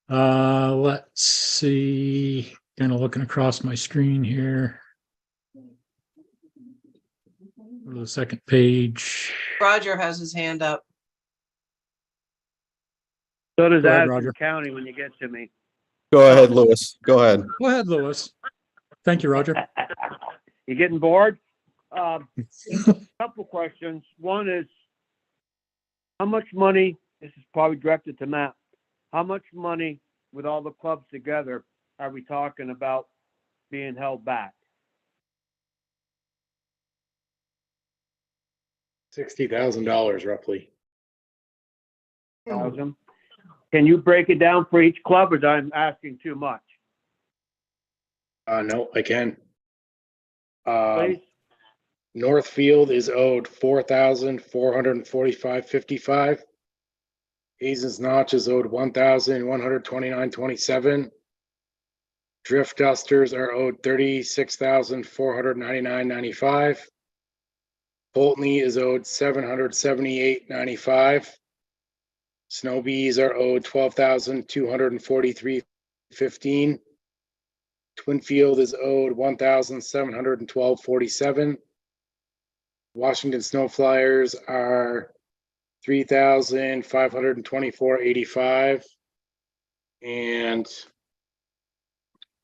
Let's see, kind of looking across my screen here. Go to the second page. Roger has his hand up. So does Go ahead, Addison Roger. County when you get to me. Go ahead, Lewis. Go ahead. Go ahead, Lewis. Thank you, Roger. You getting bored? Couple questions. One is, how much money, this is probably directed to Matt, how much money with all the clubs together are we talking about being held back? $60,000 roughly. Can you break it down for each club, or I'm asking too much? No, I can. Please? Northfield is owed $4,445.55. Hazen's Notch is owed $1,129.27. Drift Dusters are owed $36,499.95. Polteny is owed $778.95. Snow Bees are owed $12,243.15. Twinfield is owed 1,712.47. Washington Snow Flyers are 3,524.85. And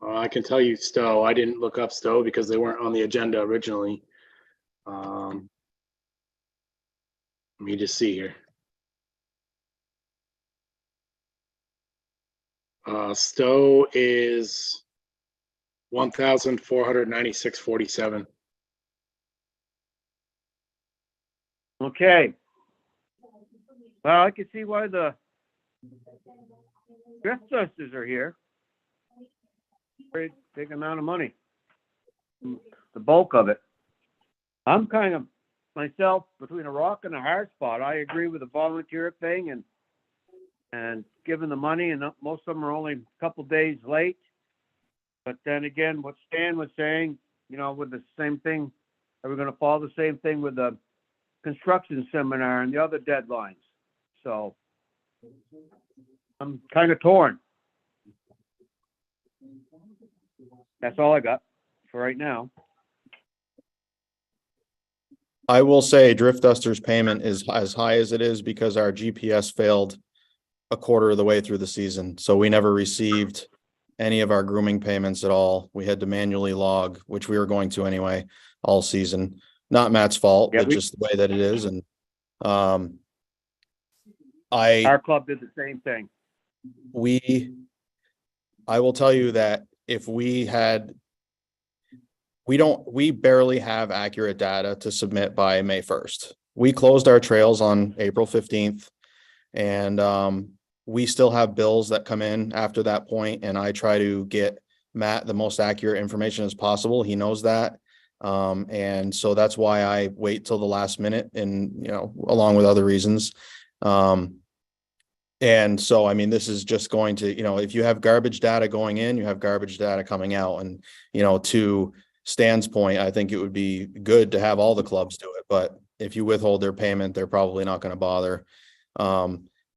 I can tell you Stowe. I didn't look up Stowe because they weren't on the agenda originally. Let me just see here. Stowe is 1,496.47. Okay. Well, I can see why the Drift Dusters are here. Very big amount of money. The bulk of it. I'm kind of myself between a rock and a hard spot. I agree with the volunteer thing and giving the money, and most of them are only a couple days late. But then again, what Stan was saying, you know, with the same thing, are we going to follow the same thing with the construction seminar and the other deadlines? So I'm kind of torn. That's all I got for right now. I will say Drift Duster's payment is as high as it is because our GPS failed a quarter of the way through the season. So we never received any of our grooming payments at all. We had to manually log, which we were going to anyway, all season. Not Matt's fault, but just the way that it is. And Our club did the same thing. I will tell you that if we barely have accurate data to submit by May 1st. We closed our trails on April 15th, and we still have bills that come in after that point, and I try to get Matt the most accurate information as possible. He knows that. And so that's why I wait till the last minute, and, you know, along with other reasons. And so, I mean, this is just going to, you know, if you have garbage data going in, you have garbage data coming out. And, you know, to Stan's point, I think it would be good to have all the clubs do it, but if you withhold their payment, they're probably not going to bother.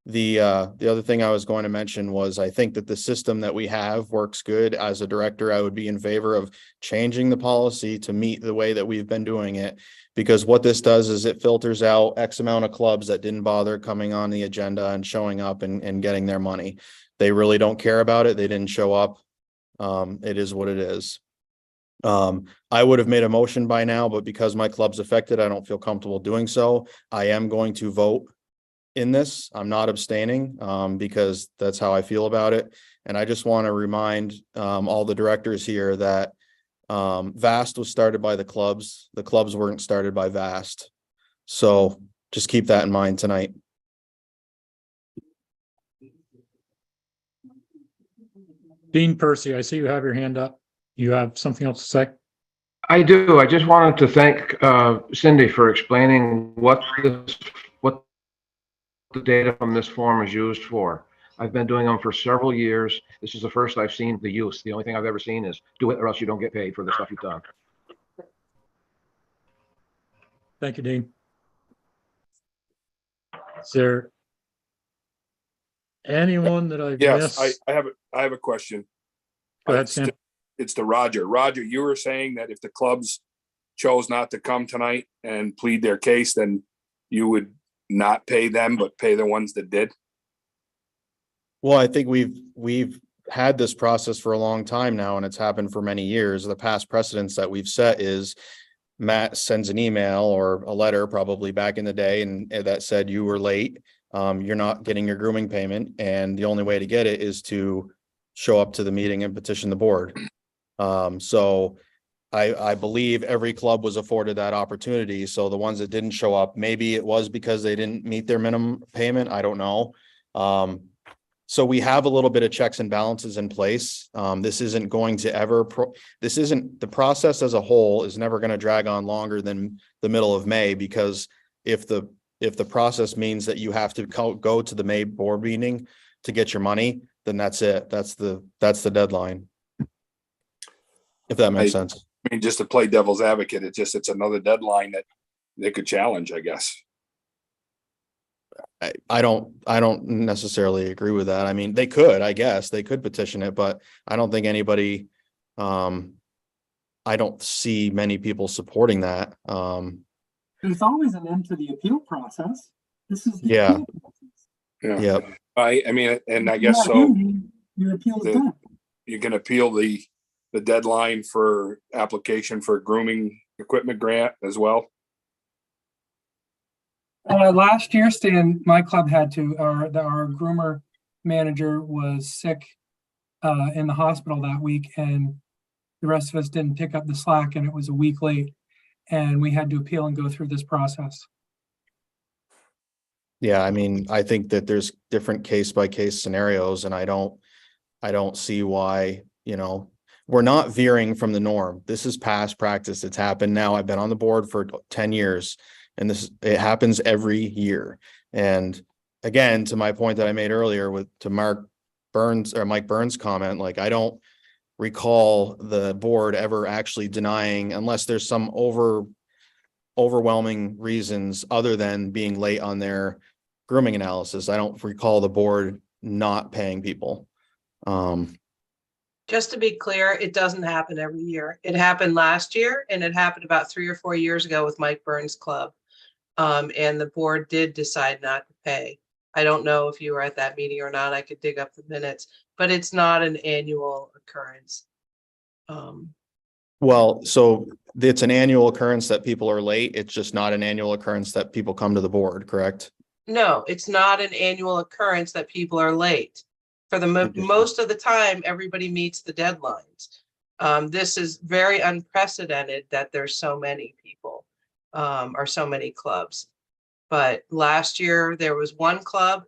The other thing I was going to mention was I think that the system that we have works good. As a director, I would be in favor of changing the policy to meet the way that we've been doing it, because what this does is it filters out X amount of clubs that didn't bother coming on the agenda and showing up and getting their money. They really don't care about it. They didn't show up. It is what it is. I would have made a motion by now, but because my club's affected, I don't feel comfortable doing so. I am going to vote in this. I'm not abstaining, because that's how I feel about it. And I just want to remind all the directors here that VAST was started by the clubs. The clubs weren't started by VAST. So just keep that in mind tonight. Dean Percy, I see you have your hand up. You have something else to say? I do. I just wanted to thank Cindy for explaining what the data from this form is used for. I've been doing them for several years. This is the first I've seen the use. The only thing I've ever seen is do it or else you don't get paid for the stuff you've done. Thank you, Dean. Is there anyone that I've Yes, missed? I have a question. Go ahead, Stan. It's to Roger. Roger, you were saying that if the clubs chose not to come tonight and plead their case, then you would not pay them, but pay the ones that did? Well, I think we've had this process for a long time now, and it's happened for many years. The past precedents that we've set is Matt sends an email or a letter, probably back in the day, and that said you were late. You're not getting your grooming payment, and the only way to get it is to show up to the meeting and petition the board. So I believe every club was afforded that opportunity. So the ones that didn't show up, maybe it was because they didn't meet their minimum payment. I don't know. So we have a little bit of checks and balances in place. This isn't going to ever, the process as a whole is never going to drag on longer than the middle of May, because if the process means that you have to go to the May board meeting to get your money, then that's it. That's the deadline. If that makes sense. I mean, just to play devil's advocate, it's another deadline that they could challenge, I guess. I don't necessarily agree with that. I mean, they could, I guess they could petition it, but I don't think anybody I don't see many people supporting that. There's always an end to the appeal process. This is the Yeah. appeal process. Yeah. Yep. I mean, and I If you're guess not so. in, your appeal is done. You can appeal the deadline for application for grooming equipment grant as well. Last year, Stan, my club had to, our groomer manager was sick in the hospital that week, and the rest of us didn't pick up the slack, and it was a week late, and we had to appeal and go through this process. Yeah, I mean, I think that there's different case by case scenarios, and I don't see why, we're not veering from the norm. This is past practice. It's happened now. I've been on the board for 10 years, and it happens every year. And again, to my point that I made earlier to Mike Burns' comment, like, I don't recall the board ever actually denying, unless there's some overwhelming reasons other than being late on their grooming analysis. I don't recall the board not paying people. Just to be clear, it doesn't happen every year. It happened last year, and it happened about 3 or 4 years ago with Mike Burns' club. And the board did decide not to pay. I don't know if you were at that meeting or not. I could dig up the minutes, but it's not an annual occurrence. Well, so it's an annual occurrence that people are late. It's just not an annual occurrence that people come to the board, correct? No, it's not an annual occurrence that people are late. For the most of the time, everybody meets the deadlines. This is very unprecedented that there's so many people or so many clubs. But last year there was one club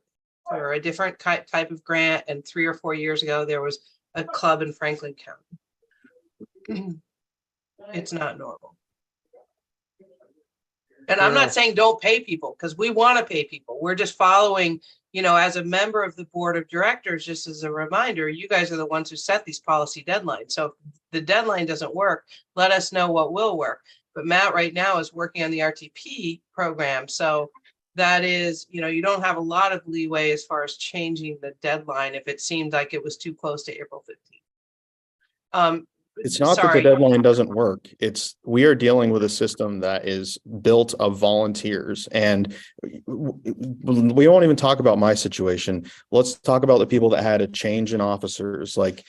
for a different type of grant, and 3 or 4 years ago there was a club in Franklin County. It's not normal. And I'm not saying don't pay people, because we want to pay people. We're just following, as a member of the board of directors, just as a reminder, you guys are the ones who set these policy deadlines. So if the deadline doesn't work, let us know what will work. But Matt right now is working on the RTP program. So that is, you don't have a lot of leeway as far as changing the deadline if it seemed like it was too close to April 15th. It's not that the deadline doesn't work. We are dealing with a system that is built of volunteers, and we won't even talk about my situation. Let's talk about the people that had a change in officers. Like,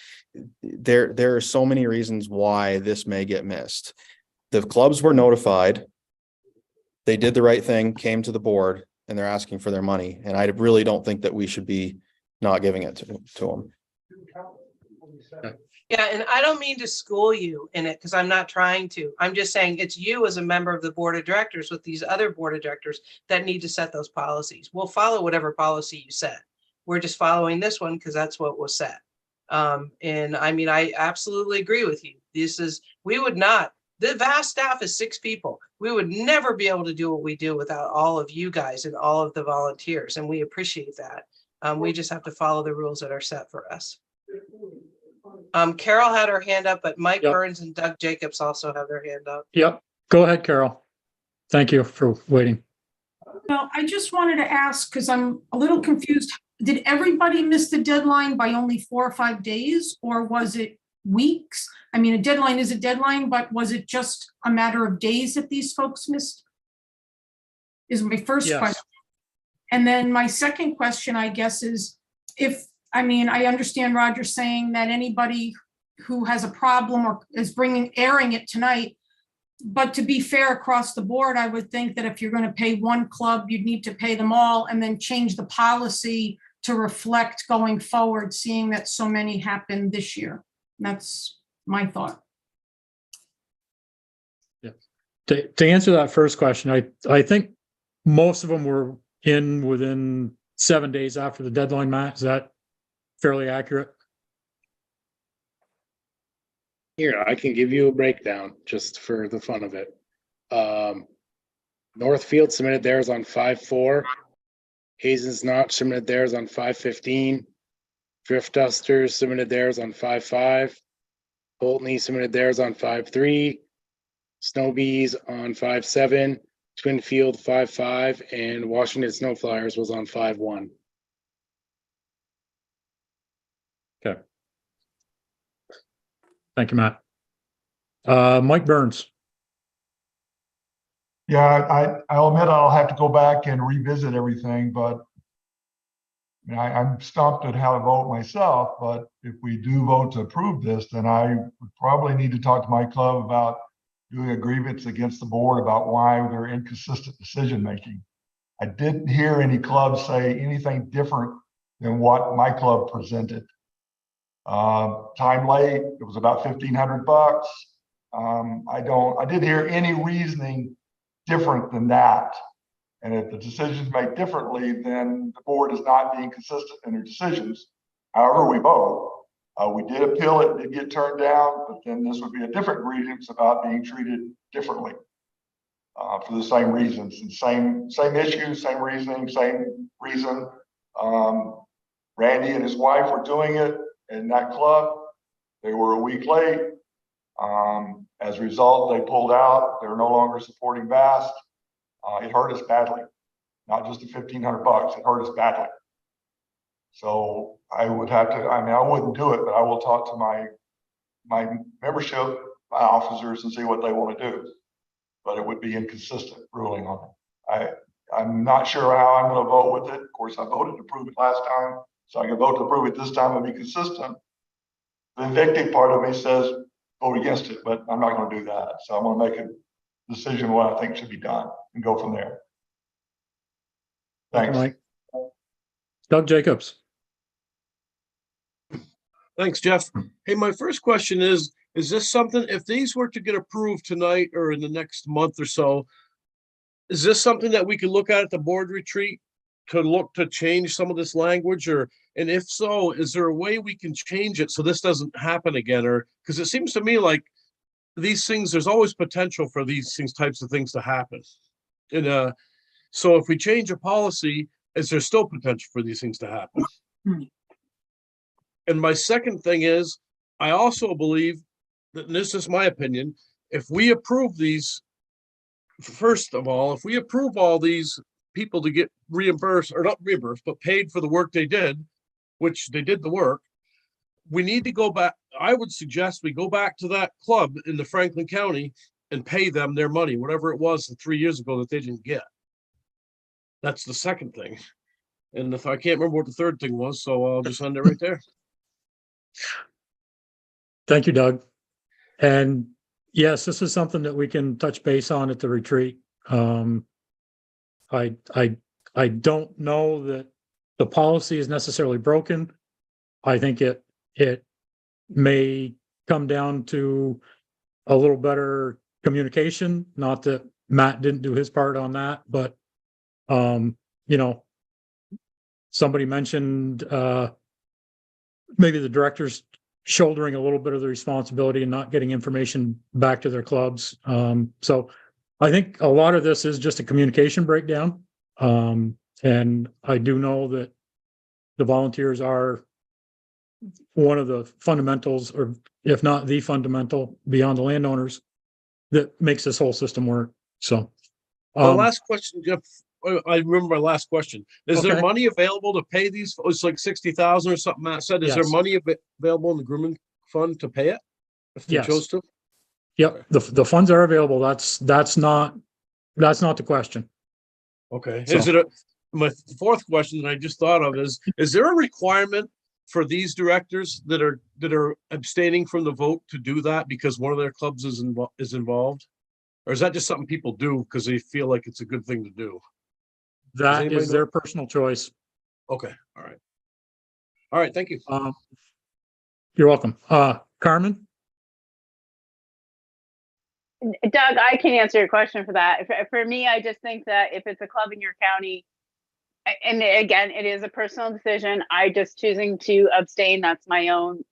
there are so many reasons why this may get missed. The clubs were notified. They did the right thing, came to the board, and they're asking for their money. And I really don't think that we should be not giving it to them. Yeah, and I don't mean to school you in it, because I'm not trying to. I'm just saying it's you as a member of the board of directors with these other board of directors that need to set those policies. We'll follow whatever policy you set. We're just following this one because that's what was set. And I mean, I absolutely agree with you. The VAST staff is 6 people. We would never be able to do what we do without all of you guys and all of the volunteers, and we appreciate that. We just have to follow the rules that are set for us. Carol had her hand up, but Mike Burns and Doug Jacobs also have their hand up. Yep. Go ahead, Carol. Thank you for waiting. Well, I just wanted to ask, because I'm a little confused. Did everybody miss the deadline by only 4 or 5 days, or was it weeks? I mean, a deadline is a deadline, but was it just a matter of days that these folks missed? Is my first question. And then my second question, I guess, is I understand Roger saying that anybody who has a problem or is airing it tonight, but to be fair across the board, I would think that if you're going to pay one club, you'd need to pay them all and then change the policy to reflect going forward, seeing that so many happened this year. That's my thought. Yeah. To answer that first question, I think most of them were in within 7 days after the deadline, Matt. Is that fairly accurate? Here, I can give you a breakdown just for the fun of it. Northfield submitted theirs on 5/4. Hazen's Notch submitted theirs on 5/15. Drift Dusters submitted theirs on 5/5. Polteny submitted theirs on 5/3. Snowbees on 5/7. Twinfield 5/5, and Washington Snowflyers was on 5/1. Okay. Thank you, Matt. Mike Burns. Yeah, I'll admit I'll have to go back and revisit everything, but I'm stumped at how to vote myself. But if we do vote to approve this, then I would probably need to talk to my club about doing a grievance against the board about why they're inconsistent decision making. I didn't hear any clubs say anything different than what my club presented. Time late, it was about $1,500. I didn't hear any reasoning different than that. And if the decision is made differently, then the board is not being consistent in their decisions. However, we vote. We did appeal it, did get turned down, but then this would be a different grievance about being treated differently for the same reasons and same issues, same reasoning, same reason. Randy and his wife were doing it in that club. They were a week late. As a result, they pulled out. They're no longer supporting VAST. It hurt us badly, not just the $1,500. It hurt us badly. So I would have to. I mean, I wouldn't do it, but I will talk to my membership, my officers, and see what they want to do. But it would be inconsistent ruling on it. I'm not sure how I'm going to vote with it. Of course, I voted to approve it last time, so I can vote to approve it this time and be consistent. The vindictive part of me says vote against it, but I'm not going to do that. So I'm going to make a decision what I think should be done and go from there. Thanks. Mike. Doug Jacobs. Thanks, Jeff. Hey, my first question is this something, if these were to get approved tonight or in the next month or so, is this something that we could look at the board retreat to look to change some of this language? Or, and if so, is there a way we can change it so this doesn't happen again? Or, because it seems to me like these things, there's always potential for these things, types of things to happen. And so if we change a policy, is there still potential for these things to happen? And my second thing is, I also believe that, and this is my opinion, if we approve these, first of all, if we approve all these people to get reimbursed, or not reimbursed, but paid for the work they did, which they did the work, we need to go back. I would suggest we go back to that club in the Franklin County and pay them their money, whatever it was 3 years ago that they didn't get. That's the second thing. And if I can't remember what the third thing was, so I'll just end it right there. Thank you, Doug. And yes, this is something that we can touch base on at the retreat. I don't know that the policy is necessarily broken. I think it may come down to a little better communication. Not that Matt didn't do his part on that, but you know, somebody mentioned maybe the directors shouldering a little bit of the responsibility and not getting information back to their clubs. So I think a lot of this is just a communication breakdown. And I do know that the volunteers are one of the fundamentals, or if not the fundamental beyond the landowners, that makes this whole system work. So the last question, Jeff, I remember my last question. Is there Okay. money available to pay these? It's like 60,000 or something Matt said. Is there Yes. money available in the grooming fund to pay it if they Yes. chose to? Yep, the funds are available. That's not the question. Okay. So- Is it my fourth question that I just thought of is there a requirement for these directors that are abstaining from the vote to do that because one of their clubs is involved? Or is that just something people do because they feel like it's a good thing to do? That anybody is know? their personal choice. Okay. All right. All right. Thank you. You're welcome. Carmen? Doug, I can answer your question for that. For me, I just think that if it's a club in your county, and again, it is a personal decision. I just choosing to abstain. That's my own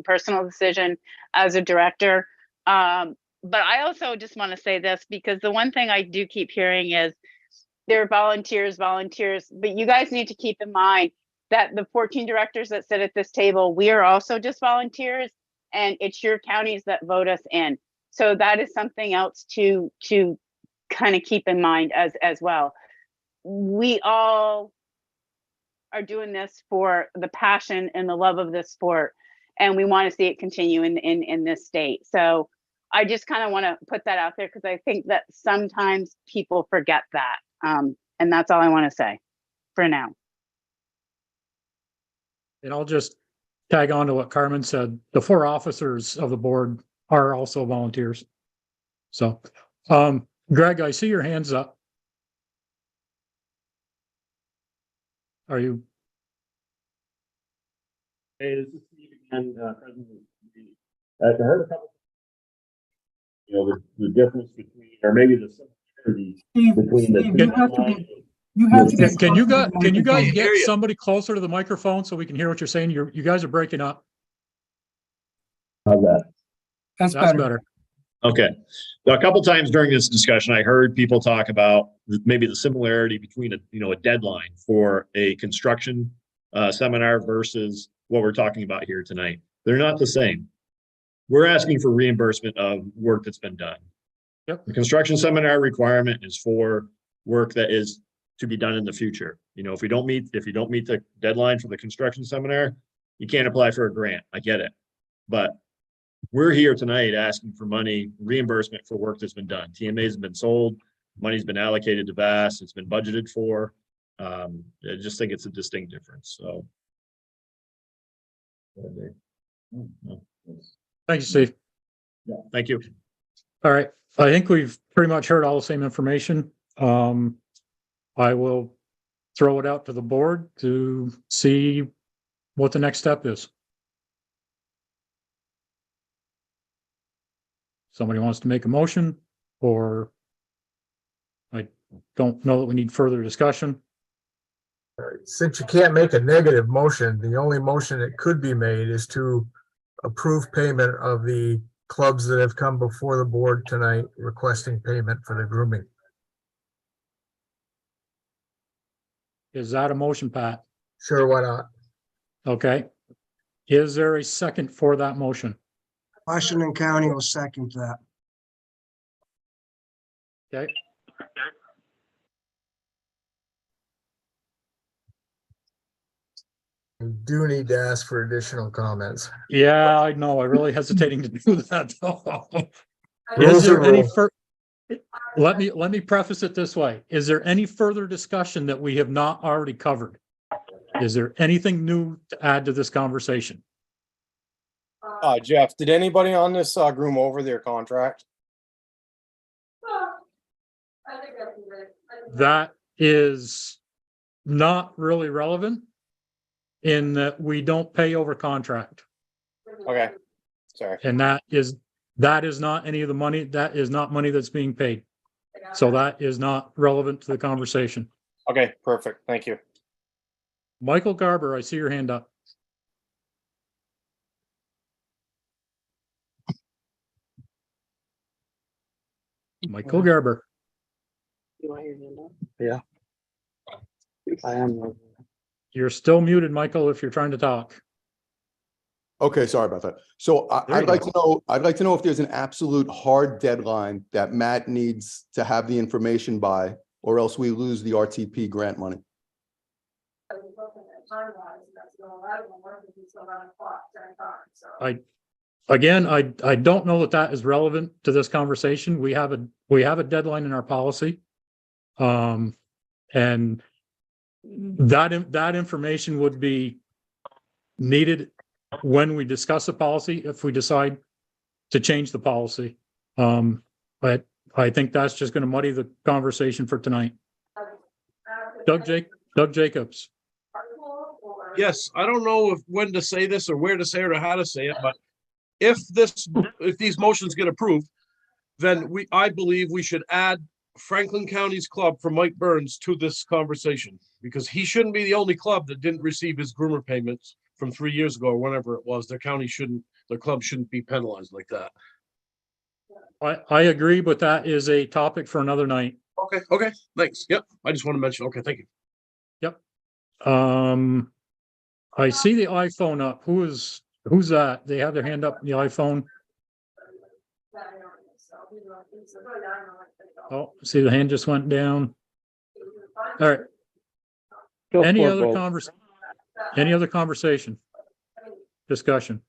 personal decision as a director. But I also just want to say this, because the one thing I do keep hearing is there are volunteers, but you guys need to keep in mind that the 14 directors that sit at this table, we are also just volunteers, and it's your counties that vote us in. So that is something else to kind of keep in mind as well. We all are doing this for the passion and the love of this sport. and we want to see it continue in this state. So I just kind of want to put that out there because I think that sometimes people forget that. And that's all I want to say for now. And I'll just tag on to what Carmen said. The 4 officers of the board are also volunteers. So, Greg, I see your hands up. Are you? Hey, this is Steve again, President. I heard a couple. The difference between, or maybe the similarity between the. Can you guys get somebody closer to the microphone so we can hear what you're saying? You guys are breaking up. How's that? That's better. Okay. So a couple times during this discussion, I heard people talk about maybe the similarity between a deadline for a construction seminar versus what we're talking about here tonight. They're not the same. We're asking for reimbursement of work that's been done. Yep. The construction seminar requirement is for work that is to be done in the future. If you don't meet the deadline for the construction seminar, you can't apply for a grant. I get it. But we're here tonight asking for money, reimbursement for work that's been done. TMAs have been sold, money's been allocated to VAST, it's been budgeted for. I just think it's a distinct difference. So. Thank you, Steve. Yeah, thank you. All right. I think we've pretty much heard all the same information. I will throw it out to the board to see what the next step is. Somebody wants to make a motion, or I don't know that we need further discussion. Since you can't make a negative motion, the only motion that could be made is to approve payment of the clubs that have come before the board tonight requesting payment for the grooming. Is that a motion, Pat? Sure, why not? Okay. Is there a second for that motion? Washington County will second that. Okay. You do need to ask for additional comments. Yeah, I know. I'm really hesitating to do that. Rules Is there are any rules. let me preface it this way. Is there any further discussion that we have not already covered? Is there anything new to add to this conversation? Jeff, did anybody on this groom over their contract? That is not really relevant in that we don't pay over contract. Okay, sorry. And that is not any of the money. That is not money that's being paid. So that is not relevant to the conversation. Okay, perfect. Thank you. Michael Garber, I see your hand up. Michael Garber. You want your hand up? Yeah. I am. You're still muted, Michael, if you're trying to talk. Okay, sorry about that. So I'd like to know if there's an absolute hard deadline that Matt needs to have the information by, or else we lose the RTP grant money. I don't know that is relevant to this conversation. We have a deadline in our policy. And that information would be needed when we discuss the policy, if we decide to change the policy. But I think that's just going to muddy the conversation for tonight. Doug Jacobs. Yes, I don't know when to say this or where to say it or how to say it, but if these motions get approved, then I believe we should add Franklin County's club for Mike Burns to this conversation, because he shouldn't be the only club that didn't receive his groomer payments from 3 years ago or whenever it was. Their club shouldn't be penalized like that. I agree, but that is a topic for another night. Okay, thanks. Yep, I just want to mention. Okay, thank you. Yep. I see the iPhone up. Who's that? They have their hand up, the iPhone. Oh, see the hand just went down. All right. Any other conversation? Discussion?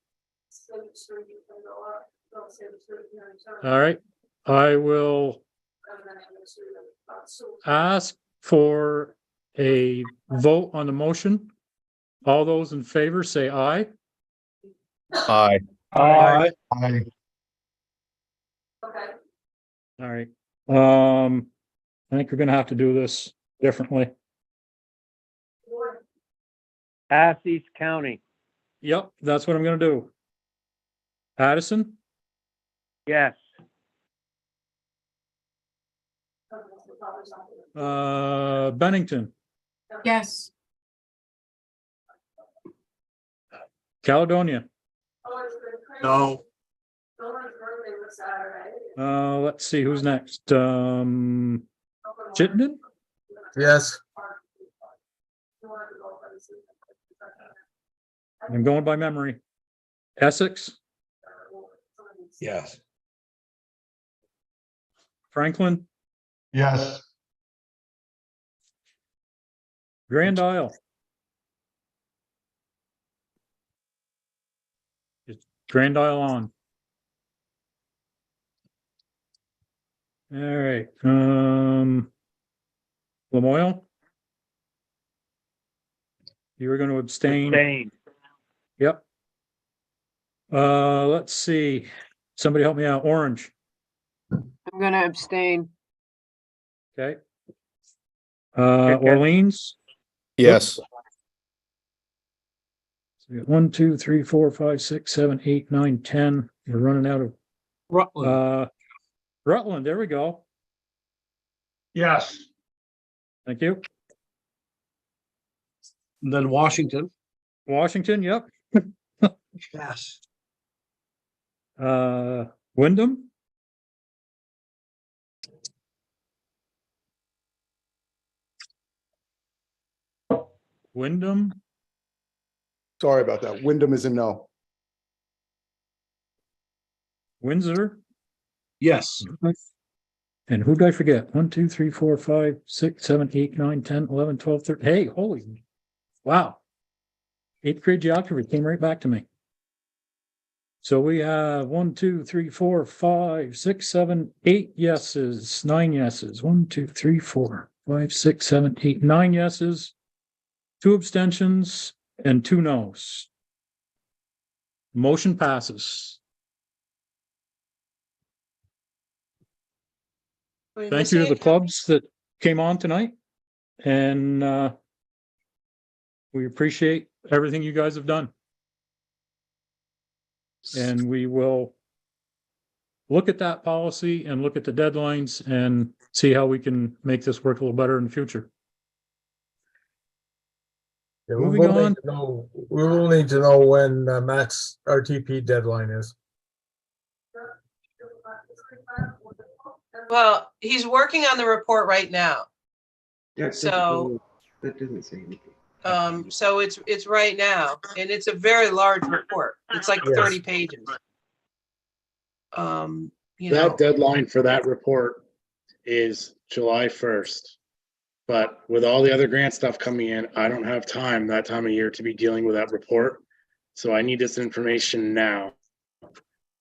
All right, I will ask for a vote on the motion. All those in favor say aye. Aye. Aye. I, All right. I think we're gonna have to do this differently. Ask East County. Yep, that's what I'm gonna do. Addison, Yes. Bennington, Yes. Caledonia. No. Let's see, who's next? Chittenden? Yes. I'm going by memory. Essex, Yes. Franklin, yes, Grand Isle. Is Grand Isle on? All right, Lamoille? You were going to abstain? Abstain. Yep. Let's see. Somebody help me out. Orange. I'm gonna abstain. Okay. Good catch. Orleans. Yes. So we got 1, 2, 3, 4, 5, 6, 7, 8, 9, 10. We're running out of Rutland. Rutland. There we go. Yes. Thank you. And then Washington. Washington. Yep. Yes. Wyndham. Wyndham. Sorry about that. Wyndham is a no. Windsor. Yes. And who did I forget? 1, 2, 3, 4, 5, 6, 7, 8, 9, 10, 11, 12, 13. Hey, holy, wow. 8th grade geography came right back to me. So we have 1, 2, 3, 4, 5, 6, 7, 8 yeses, 9 yeses. 1, 2, 3, 4, 5, 6, 7, 8, 9 yeses, 2 abstentions, and 2 noes. Motion passes. Thank you to the clubs that came on tonight. And we appreciate everything you guys have done. And we will look at that policy and look at the deadlines and see how we can make this work a little better in the future. Yeah, Moving on. We will need to know when Matt's RTP deadline is. Well, he's working on the report right now. So, That doesn't say anything. so it's right now, and it's a very large report. It's like Yes. 30 pages. You know, That deadline for that report is July 1st. But with all the other grant stuff coming in, I don't have time that time of year to be dealing with that report. So I need this information now.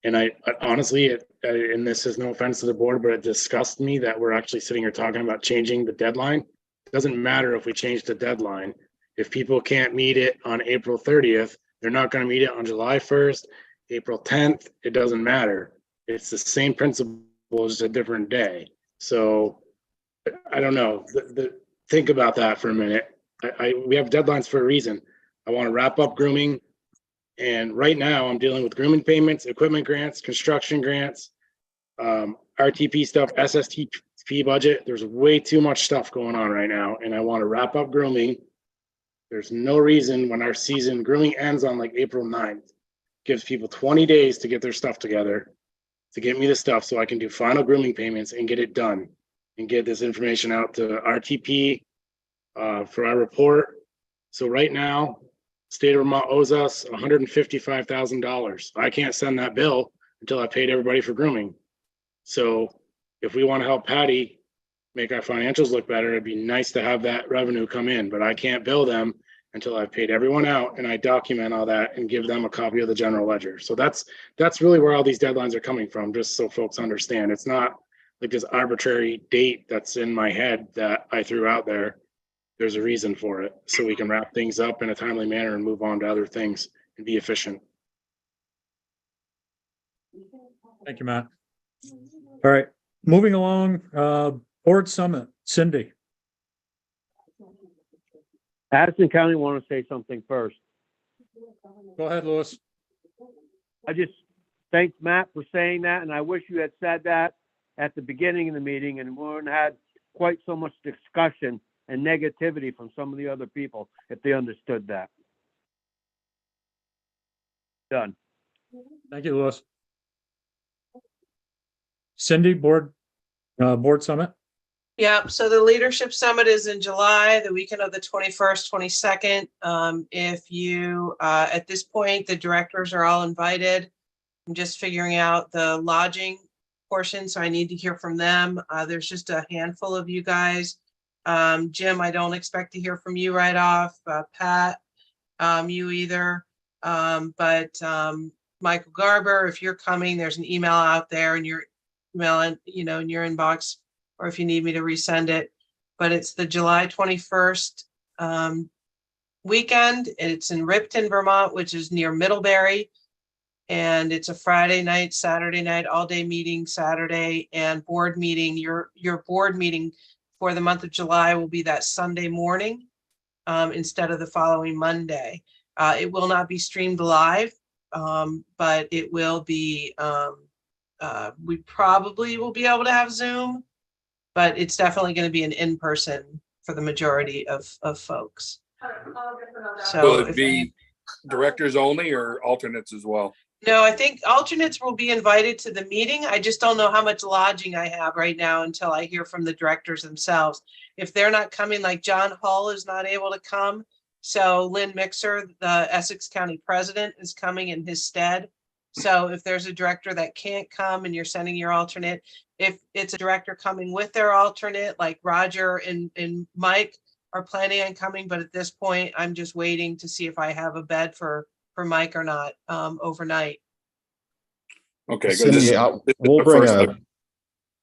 And I honestly, and this is no offense to the board, but it disgusts me that we're actually sitting here talking about changing the deadline. It doesn't matter if we change the deadline. If people can't meet it on April 30th, they're not going to meet it on July 1st, April 10th. It doesn't matter. It's the same principle, just a different day. So I don't know. Think about that for a minute. We have deadlines for a reason. I want to wrap up grooming. And right now I'm dealing with grooming payments, equipment grants, construction grants, RTP stuff, SSTP budget. There's way too much stuff going on right now. And I want to wrap up grooming. There's no reason when our season grooming ends on like April 9th, gives people 20 days to get their stuff together, to get me the stuff so I can do final grooming payments and get it done and get this information out to RTP for our report. So right now, State of Vermont owes us $155,000. I can't send that bill until I paid everybody for grooming. So if we want to help Patty make our financials look better, it'd be nice to have that revenue come in, but I can't bill them until I've paid everyone out, and I document all that and give them a copy of the general ledger. So that's really where all these deadlines are coming from, just so folks understand. It's not like this arbitrary date that's in my head that I threw out there. There's a reason for it, so we can wrap things up in a timely manner and move on to other things and be efficient. Thank you, Matt. All right, moving along, board summit, Cindy. Addison County want to say something first. Go ahead, Louis. I just thank Matt for saying that, and I wish you had said that at the beginning of the meeting, and we wouldn't have had quite so much discussion and negativity from some of the other people if they understood that. Done. Thank you, Louis. Cindy, board summit. Yeah, so the leadership summit is in July, the weekend of the 21st, 22nd. If you, at this point, the directors are all invited. I'm just figuring out the lodging portion, so I need to hear from them. There's just a handful of you guys. Jim, I don't expect to hear from you right off. Pat, you either. But Michael Garber, if you're coming, there's an email out there in your email, in your inbox, or if you need me to resend it. But it's the July 21st weekend. It's in Ripton, Vermont, which is near Middlebury. And it's a Friday night, Saturday night, all day meeting Saturday, and board meeting. Your board meeting for the month of July will be that Sunday morning instead of the following Monday. It will not be streamed live, but it will be, we probably will be able to have Zoom, but it's definitely going to be an in-person for the majority of folks. So will it be directors only or alternates as well? No, I think alternates will be invited to the meeting. I just don't know how much lodging I have right now until I hear from the directors themselves. If they're not coming, like John Hull is not able to come. So Lynn Mixer, the Essex County president, is coming in his stead. So if there's a director that can't come and you're sending your alternate, if it's a director coming with their alternate, like Roger and Mike are planning on coming, but at this point, I'm just waiting to see if I have a bed for Mike or not overnight. Okay, Cindy, we'll bring a. Go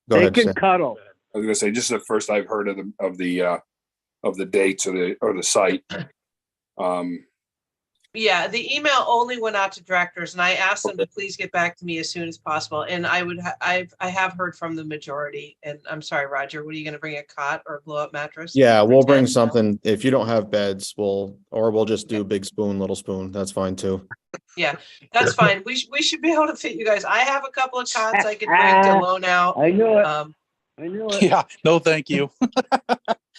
They ahead, can Cindy. cuddle. I was gonna say, this is the first I've heard of the dates or the site. Yeah, the email only went out to directors, and I asked them to please get back to me as soon as possible. And I have heard from the majority. And I'm sorry, Roger, what are you going to bring, a cot or a blow up mattress? Yeah, we'll bring something. If you don't have beds, we'll just do big spoon, little spoon. That's fine too. Yeah, that's fine. We should be able to fit you guys. I have a couple of cots I could bring to loan out. I knew it. I knew it. Yeah, no, thank you.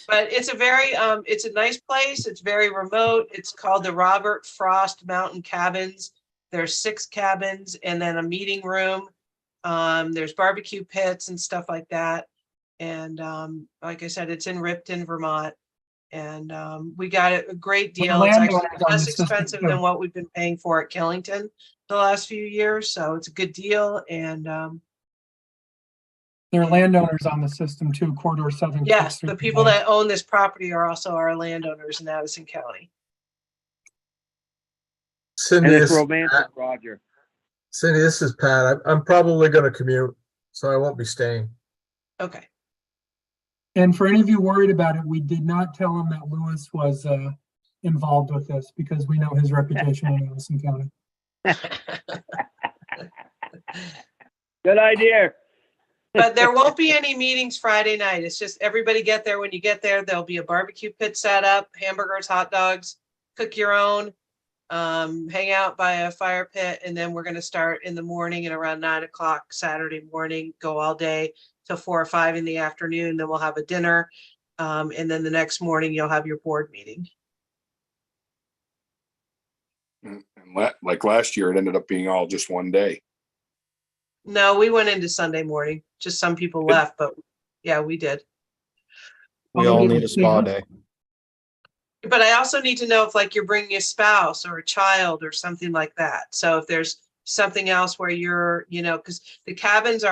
But it's a very, it's a nice place. It's very remote. It's called the Robert Frost Mountain Cabins. There's 6 cabins and then a meeting room. There's barbecue pits and stuff like that. And like I said, it's in Ripton, Vermont. And we got a great deal. It's actually less expensive than what we've been paying for at Killington the last few years. So it's a good deal. And there are landowners on the system too, Corridor 7. yes, the people that own this property are also our landowners in Addison County. Cindy, And it's romantic, Roger. Cindy, this is Pat. I'm probably going to commute, so I won't be staying. Okay. And for any of you worried about it, we did not tell him that Lewis was involved with this because we know his reputation in Addison County. Good idea. But there won't be any meetings Friday night. It's just everybody get there. When you get there, there'll be a barbecue pit set up, hamburgers, hot dogs, cook your own, hang out by a fire pit. And then we're going to start in the morning at around 9 o'clock Saturday morning, go all day till 4 or 5 in the afternoon. Then we'll have a dinner. And then the next morning you'll have your board meeting. And like last year, it ended up being all just one day. No, we went into Sunday morning. Just some people left, but yeah, we did. We all need a spa day. But I also need to know if like you're bringing a spouse or a child or something like that. So if there's something else where you're, because the cabins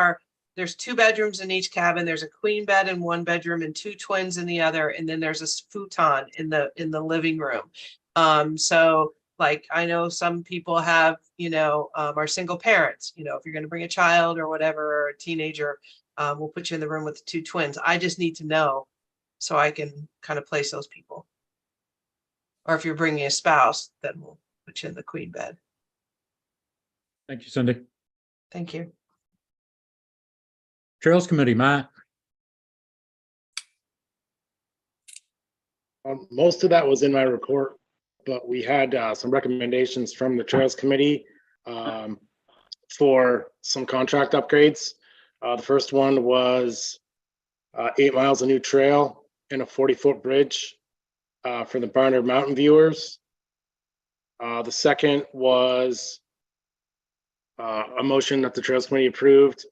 there's 2 bedrooms in each cabin. There's a queen bed in one bedroom and 2 twins in the other. And then there's a futon in the living room. So like, I know some people have, are single parents, if you're going to bring a child or whatever, or a teenager, we'll put you in the room with the 2 twins. I just need to know so I can kind of place those people. Or if you're bringing a spouse, then we'll put you in the queen bed. Thank you, Cindy. Thank you. Trails Committee, Matt. Most of that was in my report, but we had some recommendations from the Trails Committee for some contract upgrades. The first one was 8 miles of new trail and a 40-foot bridge for the Barnard Mountain viewers. The second was a motion that the Trails Committee approved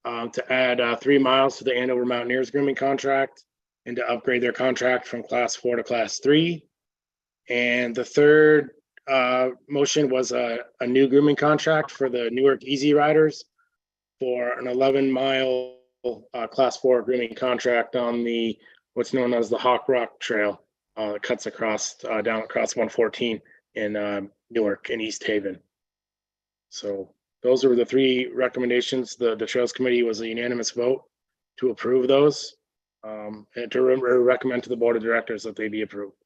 to add 3 miles to the Andover Mountaineers grooming contract and to upgrade their contract from class 4 to class 3. And the third motion was a new grooming contract for the Newark Easy Riders for an 11-mile class 4 grooming contract on the what's known as the Hawk Rock Trail that cuts across down across 114 in Newark and East Haven. So those were the 3 recommendations. The Trails Committee was a unanimous vote to approve those and to recommend to the Board of Directors that they be approved.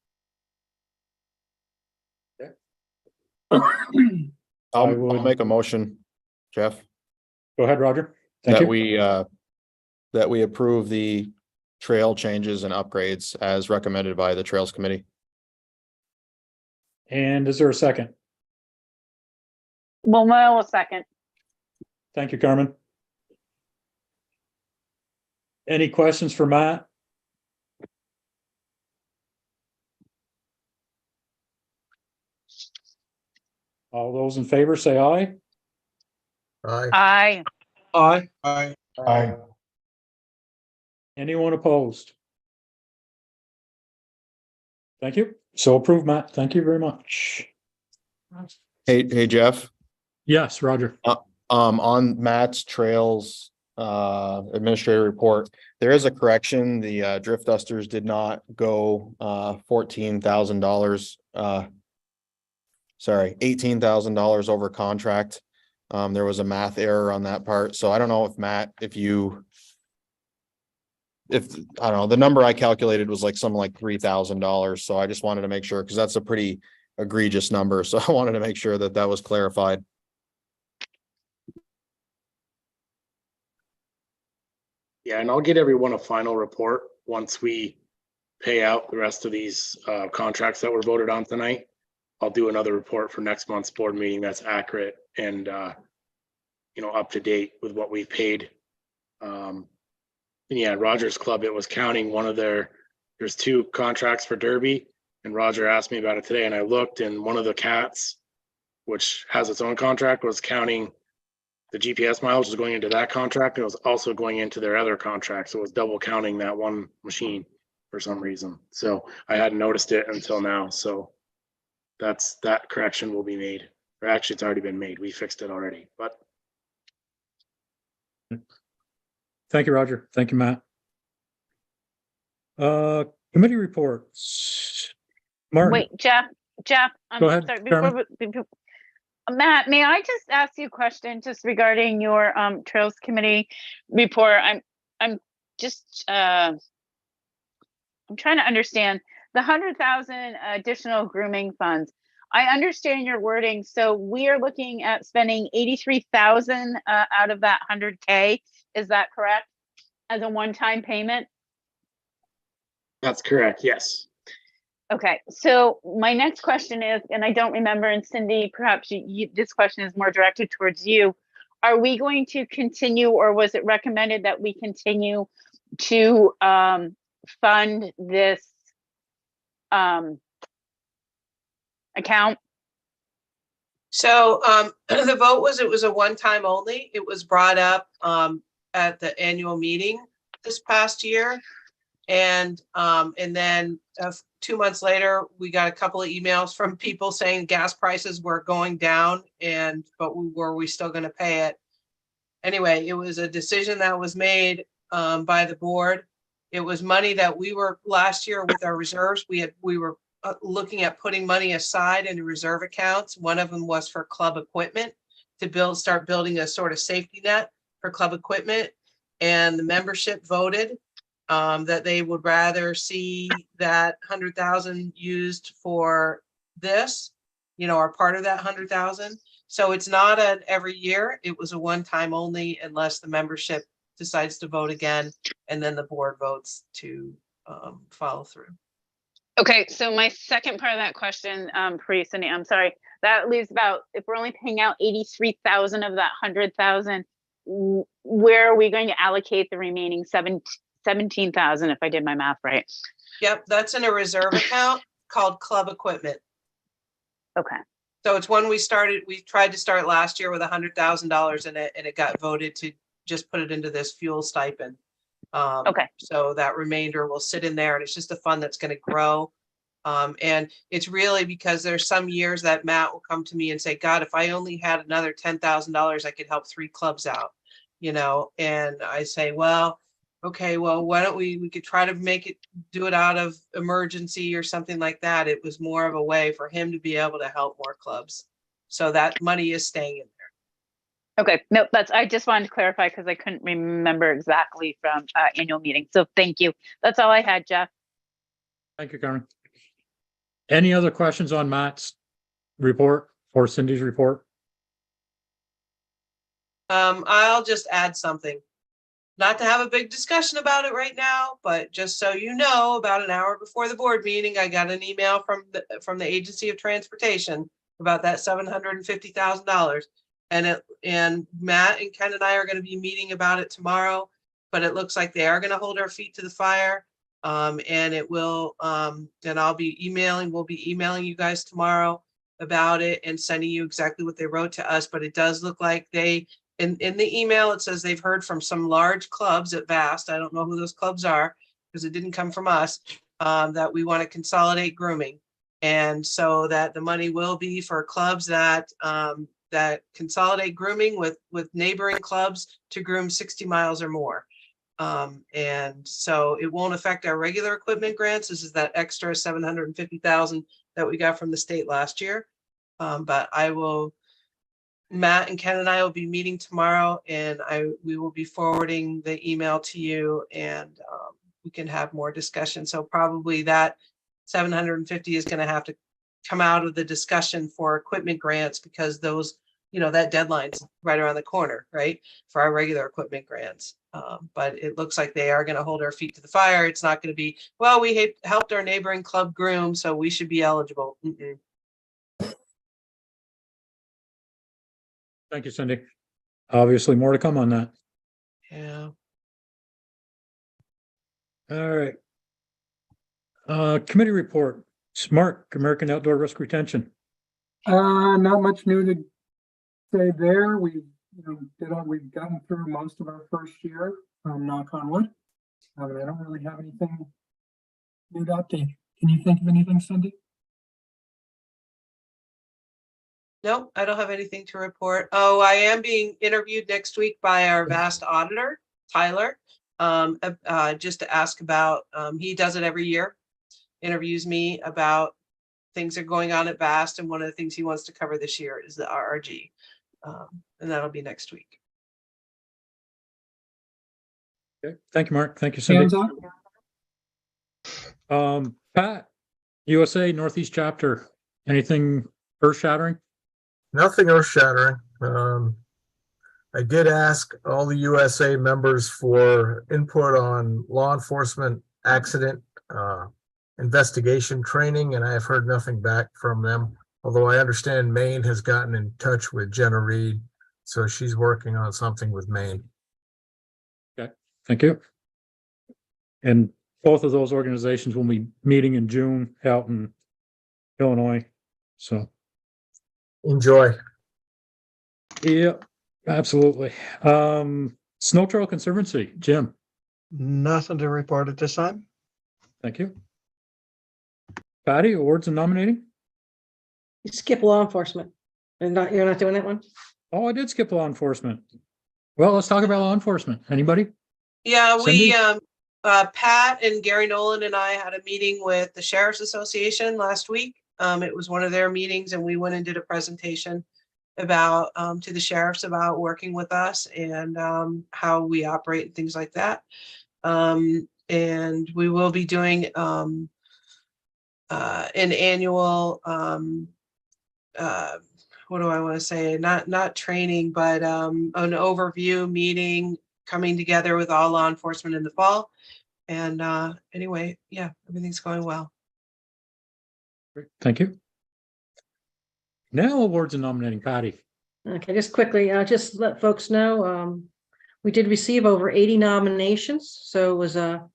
I'll make a motion, Jeff. Go ahead, Roger. Thank you. That we approve the trail changes and upgrades as recommended by the Trails Committee. And is there a second? Well, Mo will second. Thank you, Carmen. Any questions for Matt? All those in favor say aye. Aye. Aye. Aye. Anyone opposed? Thank you. So approved, Matt. Thank you very much. Hey, Jeff. Yes, Roger. On Matt's trails administrative report, there is a correction. The drift dusters did not go $14,000. Sorry, $18,000 over contract. There was a math error on that part. So I don't know if Matt, I don't know, the number I calculated was like something like $3,000. So I just wanted to make sure, because that's a pretty egregious number. So I wanted to make sure that that was clarified. Yeah, and I'll get everyone a final report once we pay out the rest of these contracts that were voted on tonight. I'll do another report for next month's board meeting that's accurate and up to date with what we've paid. And yeah, Rogers Club, it was counting there's 2 contracts for Derby, and Roger asked me about it today, and I looked, and one of the cats, which has its own contract, was counting the GPS mileage was going into that contract. And it was also going into their other contract. So it was double counting that one machine for some reason. So I hadn't noticed it until now. So that correction will be made. Or actually, it's already been made. We fixed it already, but. Thank you, Roger. Thank you, Matt. Committee reports. Martin. Wait, Jeff, I'm Go ahead, sorry, Carmen. Matt, may I just ask you a question just regarding your Trails Committee report? I'm just I'm trying to understand the 100,000 additional grooming funds. I understand your wording. So we are looking at spending 83,000 out of that 100K. Is that correct? As a one-time payment? That's correct. Yes. Okay, so my next question is, and I don't remember, and Cindy, perhaps this question is more directed towards you. Are we going to continue, or was it recommended that we continue to fund this account? So the vote was, it was a one-time only. It was brought up at the annual meeting this past year. And then 2 months later, we got a couple of emails from people saying gas prices were going down, but were we still going to pay it? Anyway, it was a decision that was made by the board. It was money that we were last year with our reserves. We were looking at putting money aside into reserve accounts. One of them was for club equipment to start building a sort of safety net for club equipment. And the membership voted that they would rather see that 100,000 used for this, or part of that 100,000. So it's not an every year. It was a one time only, unless the membership decides to vote again, and then the board votes to follow through. Okay, so my second part of that question, Cindy, I'm sorry, that leaves about, if we're only paying out 83,000 of that 100,000, where are we going to allocate the remaining 17,000, if I did my math right? Yep, that's in a reserve account called club equipment. Okay. So it's one we tried to start last year with $100,000 in it, and it got voted to just put it into this fuel stipend. Okay. So that remainder will sit in there, and it's just a fund that's going to grow. And it's really because there's some years that Matt will come to me and say, God, if I only had another $10,000, I could help 3 clubs out, and I say, well, okay, well, why don't we could try to do it out of emergency or something like that. It was more of a way for him to be able to help more clubs. So that money is staying in there. Okay, no, I just wanted to clarify because I couldn't remember exactly from annual meeting. So thank you. That's all I had, Jeff. Thank you, Karen. Any other questions on Matt's report or Cindy's report? I'll just add something. Not to have a big discussion about it right now, but just so you know, about an hour before the board meeting, I got an email from the Agency of Transportation about that $750,000. And Matt and Ken and I are going to be meeting about it tomorrow, but it looks like they are going to hold our feet to the fire. And it will, and we'll be emailing you guys tomorrow about it and sending you exactly what they wrote to us. But it does look like in the email, it says they've heard from some large clubs at VAST. I don't know who those clubs are because it didn't come from us, that we want to consolidate grooming. And so that the money will be for clubs that consolidate grooming with neighboring clubs to groom 60 miles or more. And so it won't affect our regular equipment grants. This is that extra 750,000 that we got from the state last year. But Matt and Ken and I will be meeting tomorrow, and we will be forwarding the email to you, and we can have more discussion. So probably that 750 is going to have to come out of the discussion for equipment grants, because those, that deadline's right around the corner, right, for our regular equipment grants. But it looks like they are going to hold our feet to the fire. It's not going to be, well, we helped our neighboring club groom, so we should be eligible. Mm-mm. Thank you, Cindy. Obviously, more to come on that. Yeah. All right. Committee report. SMART, American Outdoor Risk Retention. Not much new to say there. We've gotten through most of our first year, knock on wood. I don't really have anything new to update. Can you think of anything, Cindy? Nope, I don't have anything to report. Oh, I am being interviewed next week by our VAST auditor, Tyler, just to ask about, he does it every year, interviews me about things that are going on at VAST, and one of the things he wants to cover this year is the RRG, and that'll be next week. Okay. Thank you, Mark. Thank you, Cindy. Pat, USA Northeast Chapter, anything earth-shattering? Nothing earth shattering. I did ask all the USA members for input on law enforcement accident investigation training, and I have heard nothing back from them. Although I understand Maine has gotten in touch with Jenna Reed, so she's working on something with Maine. Okay, thank you. And both of those organizations will be meeting in June out in Illinois. So enjoy. Yeah, absolutely. Snow Trail Conservancy, Jim. Nothing to report at this time. Thank you. Patty, awards and nominating? You skip law enforcement. And you're not doing that one? Oh, I did skip law enforcement. Well, let's talk about law enforcement. Anybody? Yeah, Cindy? Pat and Gary Nolan and I had a meeting with the Sheriff's Association last week. It was one of their meetings and we went and did a presentation about, to the sheriffs about working with us and how we operate and things like that. And we will be doing an annual, what do I want to say? Not training, but an overview meeting coming together with all law enforcement in the fall. And anyway, yeah, everything's going well. Great. Thank you. Now awards and nominating. Patty. Okay, just quickly, just let folks know, we did receive over 80 nominations, so it was a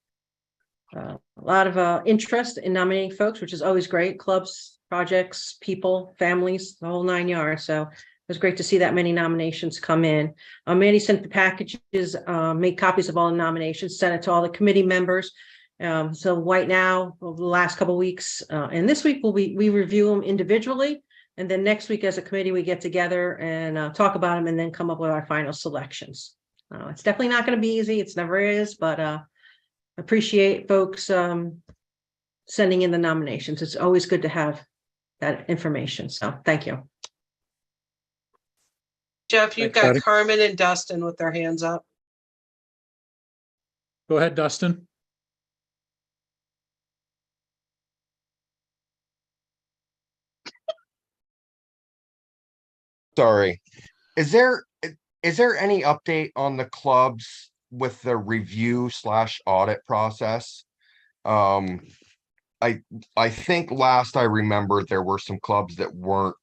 lot of interest in nominating folks, which is always great. Clubs, projects, people, families, the whole 9 yards. So it was great to see that many nominations come in. Mandy sent the packages, made copies of all the nominations, sent it to all the committee members. So right now, over the last couple of weeks, and this week we review them individually. And then next week as a committee, we get together and talk about them and then come up with our final selections. It's definitely not going to be easy. It's never is, but appreciate folks sending in the nominations. It's always good to have that information. So thank you. Jeff, you've Thanks, got Patty. Carmen and Dustin with their hands up. Go ahead, Dustin. Sorry. Is there any update on the clubs with the review/audit process? I think last I remembered there were some clubs that weren't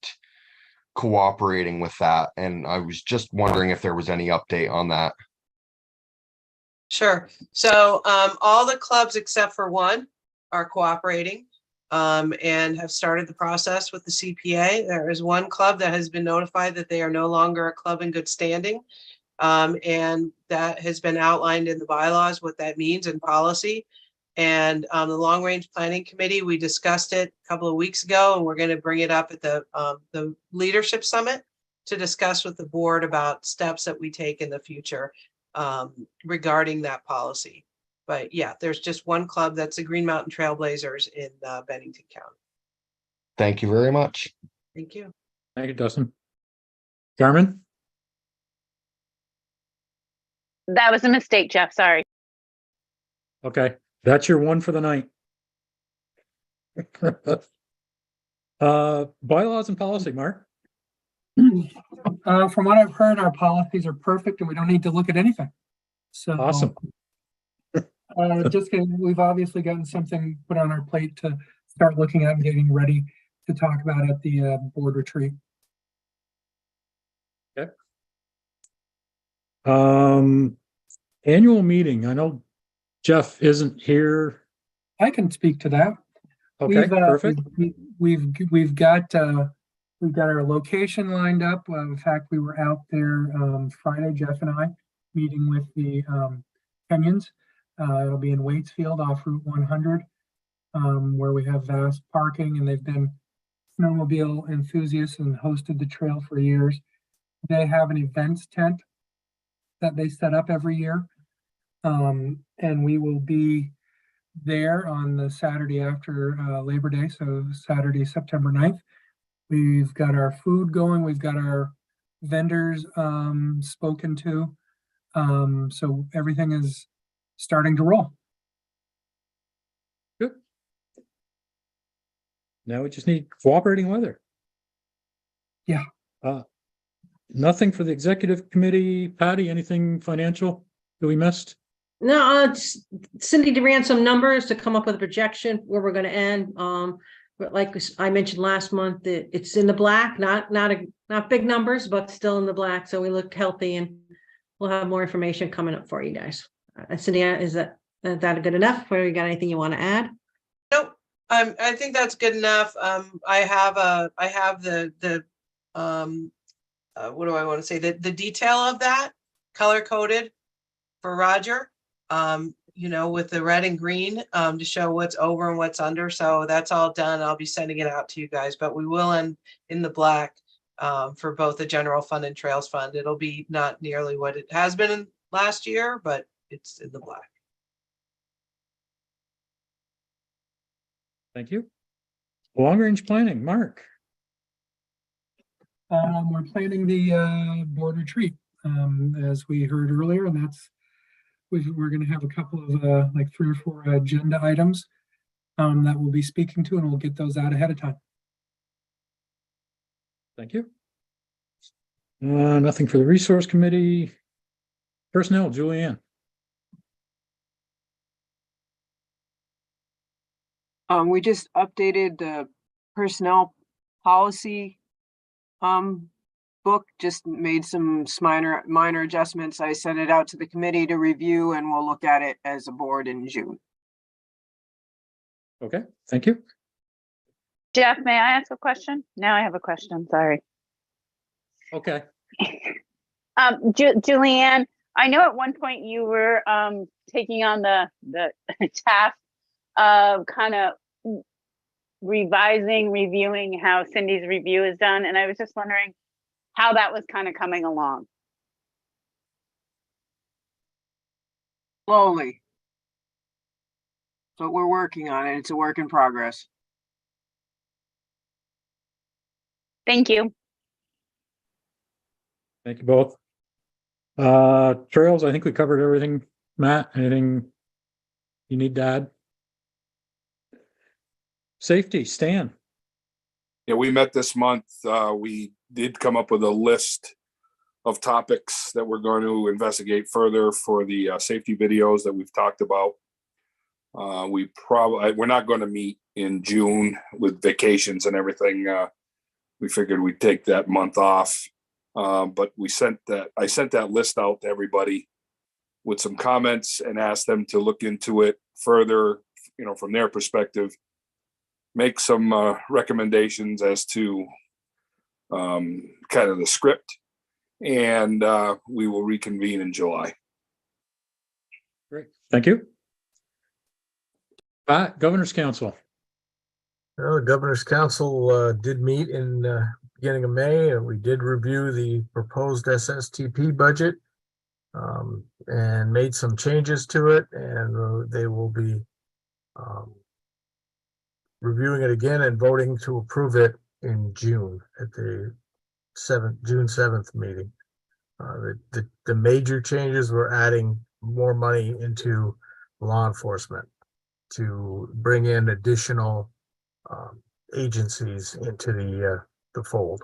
cooperating with that, and I was just wondering if there was any update on that. Sure. So all the clubs except for one are cooperating and have started the process with the CPA. There is one club that has been notified that they are no longer a club in good standing. And that has been outlined in the bylaws, what that means in policy. And the Long Range Planning Committee, we discussed it a couple of weeks ago, and we're going to bring it up at the Leadership Summit to discuss with the board about steps that we take in the future regarding that policy. But yeah, there's just one club, that's the Green Mountain Trailblazers in Bennington County. Thank you very much. Thank you. Thank you, Dustin. Carmen. That was a mistake, Jeff. Sorry. Okay, that's your one for the night. Bylaws and policy, Mark. From what I've heard, our policies are perfect and we don't need to look at anything. So Awesome. just we've obviously gotten something put on our plate to start looking at and getting ready to talk about at the board retreat. Okay. Annual meeting. I know Jeff isn't here. I can speak to that. Okay, perfect. We've got our location lined up. In fact, we were out there Friday, Jeff and I, meeting with the Kenyans. It'll be in Waitsfield off Route 100, where we have vast parking, and they've been snowmobile enthusiasts and hosted the trail for years. They have an events tent that they set up every year. And we will be there on the Saturday after Labor Day, so Saturday, September 9th. We've got our food going. We've got our vendors spoken to. So everything is starting to roll. Good. Now we just need cooperating weather. Yeah. Nothing for the executive committee. Patty, anything financial that we missed? No, Cindy ran some numbers to come up with a projection where we're going to end. But like I mentioned last month, it's in the black, not big numbers, but still in the black. So we look healthy, and we'll have more information coming up for you guys. Cindy, is that good enough? Or you got anything you want to add? Nope. I think that's good enough. I have the what do I want to say? The detail of that color coded for Roger. With the red and green to show what's over and what's under. So that's all done. I'll be sending it out to you guys, but we will end in the black for both the general fund and trails fund. It'll be not nearly what it has been in last year, but it's in the black. Thank you. Long-range planning, Mark. We're planning the board retreat, as we heard earlier, and we're going to have a couple of like 3 or 4 agenda items that we'll be speaking to, and we'll get those out ahead of time. Thank you. Nothing for the resource committee. Personnel, Julianne. We just updated the personnel policy book, just made some minor adjustments. I sent it out to the committee to review, and we'll look at it as a board in June. Okay, thank you. Jeff, may I ask a question? Now I have a question, sorry. Okay. Julianne, I know at one point you were taking on the task of kind of reviewing how Cindy's review is done, and I was just wondering how that was kind of coming along. Slowly. But we're working on it. It's a work in progress. Thank you. Thank you both. Trails, I think we covered everything. Matt, anything you need to add? Safety, Stan. Yeah, we met this month. We did come up with a list of topics that we're going to investigate further for the safety videos that we've talked about. We're not going to meet in June with vacations and everything. We figured we'd take that month off. But I sent that list out to everybody with some comments and asked them to look into it further, from their perspective, make some recommendations as to kind of the script, and we will reconvene in July. Great, thank you. Governor's Council. Well, the Governor's Council did meet in beginning of May, and we did review the proposed SSTP budget and made some changes to it, and they will be reviewing it again and voting to approve it in June at the June 7th meeting. The major changes were adding more money into law enforcement to bring in additional agencies into the fold.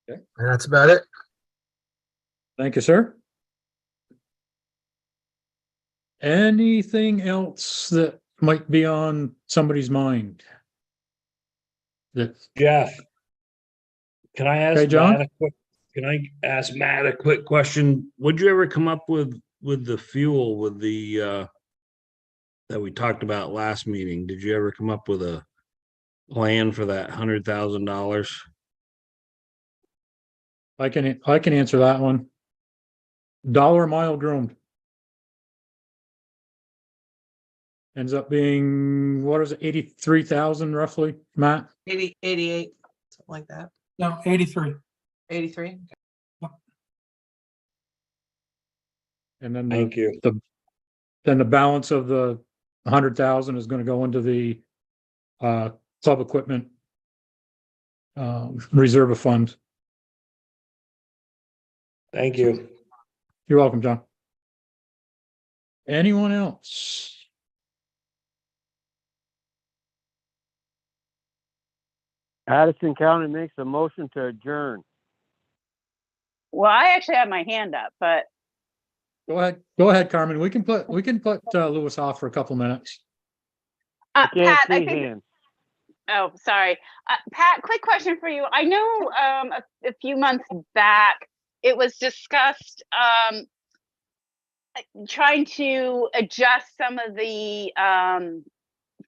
Okay. And that's about it. Thank you, sir. Anything else that might be on somebody's mind? Jeff, can I ask Okay, John? Matt a quick question? Would you ever come up with the fuel with the that we talked about last meeting? Did you ever come up with a plan for that $100,000? I can answer that one. $1 a mile groomed. Ends up being, what is it, 83,000 roughly, Matt? 88, something like that. No, 83. 83. And then Thank you. Then the balance of the 100,000 is going to go into the club equipment reserve of funds. Thank you. You're welcome, John. Anyone else? Addison County makes a motion to adjourn. Well, I actually have my hand up, but Go ahead, Carmen. We can put Lewis off for a couple minutes. I can't Pat, I see think. hands. Oh, sorry. Pat, quick question for you. I know a few months back, it was discussed trying to adjust some of the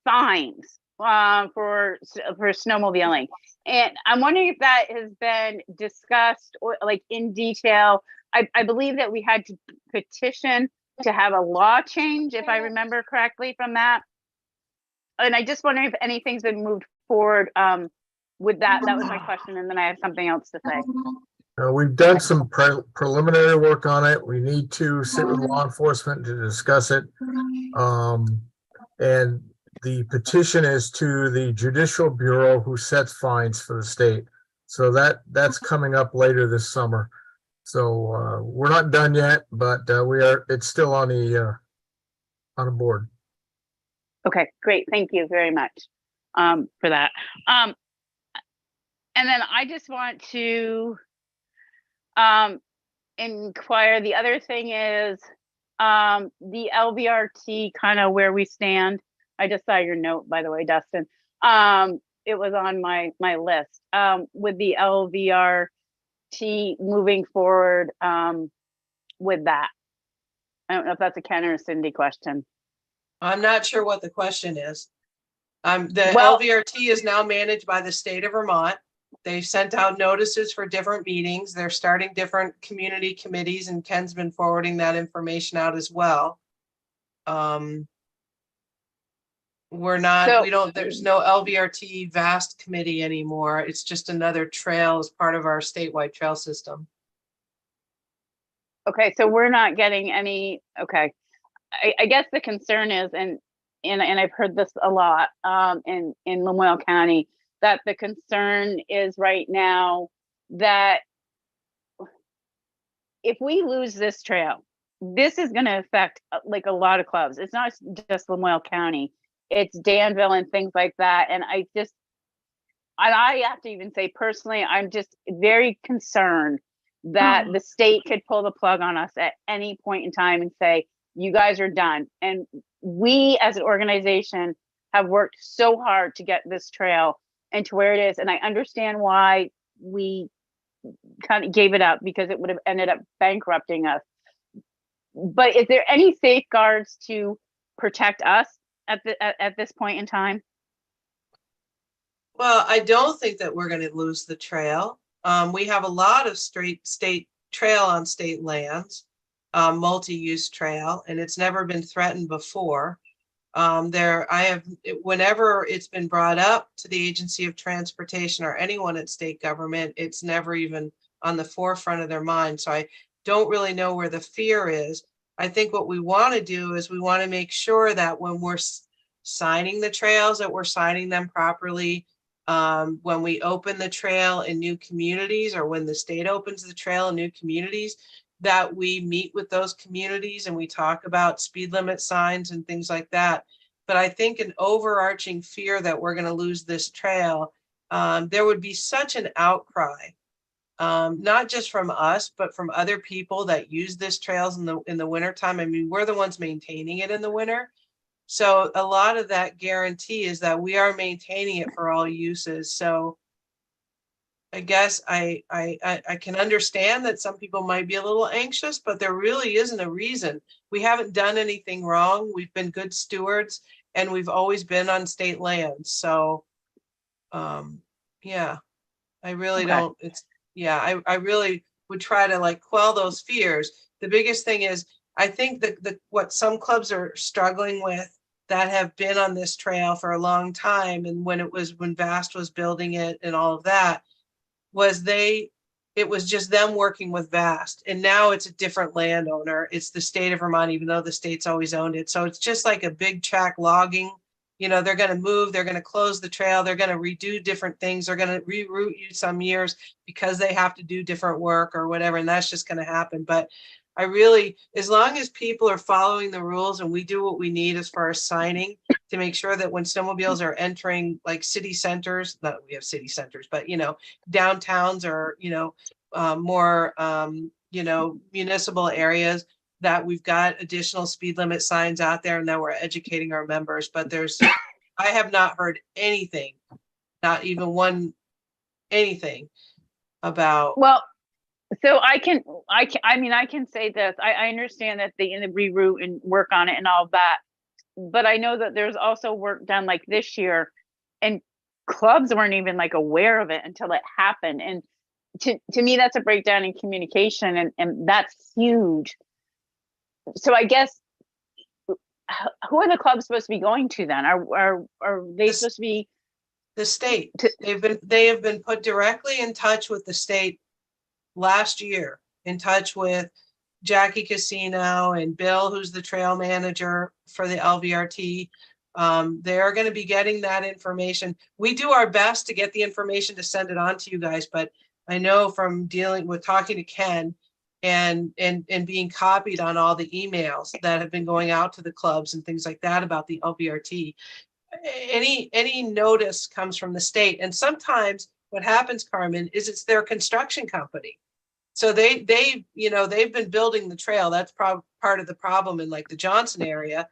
fines for snowmobiling. And I'm wondering if that has been discussed or like in detail. I believe that we had to petition to have a law change, if I remember correctly from that. And I just wonder if anything's been moved forward with that. That was my question. And then I have something else to say. We've done some preliminary work on it. We need to sit with law enforcement to discuss it. And the petition is to the Judicial Bureau, who sets fines for the state. So that's coming up later this summer. So we're not done yet, but it's still on the board. Okay, great. Thank you very much for that. And then I just want to inquire. The other thing is the LVRT, kind of where we stand. I just saw your note, by the way, Dustin. It was on my list with the LVRT moving forward with that. I don't know if that's a Ken or a Cindy question. I'm not sure what the question is. The LVRT is now managed by the state of Vermont. They've sent out notices for different meetings. They're starting different community committees, and Ken's been forwarding that information out as well. There's no LVRT VAST committee anymore. It's just another trail as part of our statewide trail system. Okay, so we're not getting any, okay. I guess the concern is, and I've heard this a lot in Lamoille County, that the concern is right now that if we lose this trail, this is going to affect like a lot of clubs. It's not just Lamoille County, it's Danville and things like that. And I have to even say personally, I'm just very concerned that the state could pull the plug on us at any point in time and say, you guys are done. And we as an organization have worked so hard to get this trail into where it is. And I understand why we kind of gave it up, because it would have ended up bankrupting us. But is there any safeguards to protect us at this point in time? Well, I don't think that we're going to lose the trail. We have a lot of state trail on state lands, multi-use trail, and it's never been threatened before. Whenever it's been brought up to the Agency of Transportation or anyone at state government, it's never even on the forefront of their mind. So I don't really know where the fear is. I think what we want to do is we want to make sure that when we're signing the trails, that we're signing them properly. When we open the trail in new communities, or when the state opens the trail in new communities, that we meet with those communities and we talk about speed limit signs and things like that. But I think an overarching fear that we're going to lose this trail, there would be such an outcry, not just from us, but from other people that use this trails in the wintertime. I mean, we're the ones maintaining it in the winter. So a lot of that guarantee is that we are maintaining it for all uses. So I guess I can understand that some people might be a little anxious, but there really isn't a reason. We haven't done anything wrong. We've been good stewards, and we've always been on state lands. So, yeah, I really don't. I really would try to like quell those fears. The biggest thing is, I think that what some clubs are struggling with that have been on this trail for a long time, and when VAST was building it and all of that, it was just them working with VAST, and now it's a different landowner. It's the state of Vermont, even though the state's always owned it. So it's just like a big track logging. They're going to move, they're going to close the trail, they're going to redo different things, they're going to reroute you some years because they have to do different work or whatever, and that's just going to happen. But I really, as long as people are following the rules and we do what we need as far as signing to make sure that when snowmobiles are entering like city centers, not we have city centers, but downtowns or more municipal areas, that we've got additional speed limit signs out there and that we're educating our members. But I have not heard anything, not even anything about. Well, so I can say this. I understand that they reroute and work on it and all of that, but I know that there's also work done like this year, and clubs weren't even like aware of it until it happened. And to me, that's a breakdown in communication, and that's huge. So I guess, who are the clubs supposed to be going to then? Are they supposed to be the state? They have been put directly in touch with the state last year, in touch with Jackie Casino and Bill, who's the trail manager for the LVRT. They are going to be getting that information. We do our best to get the information to send it on to you guys, but I know from dealing with talking to Ken and being copied on all the emails that have been going out to the clubs and things like that about the LVRT, any notice comes from the state. And sometimes what happens, Carmen, is it's their construction company. So they've been building the trail. That's part of the problem in like the Johnson area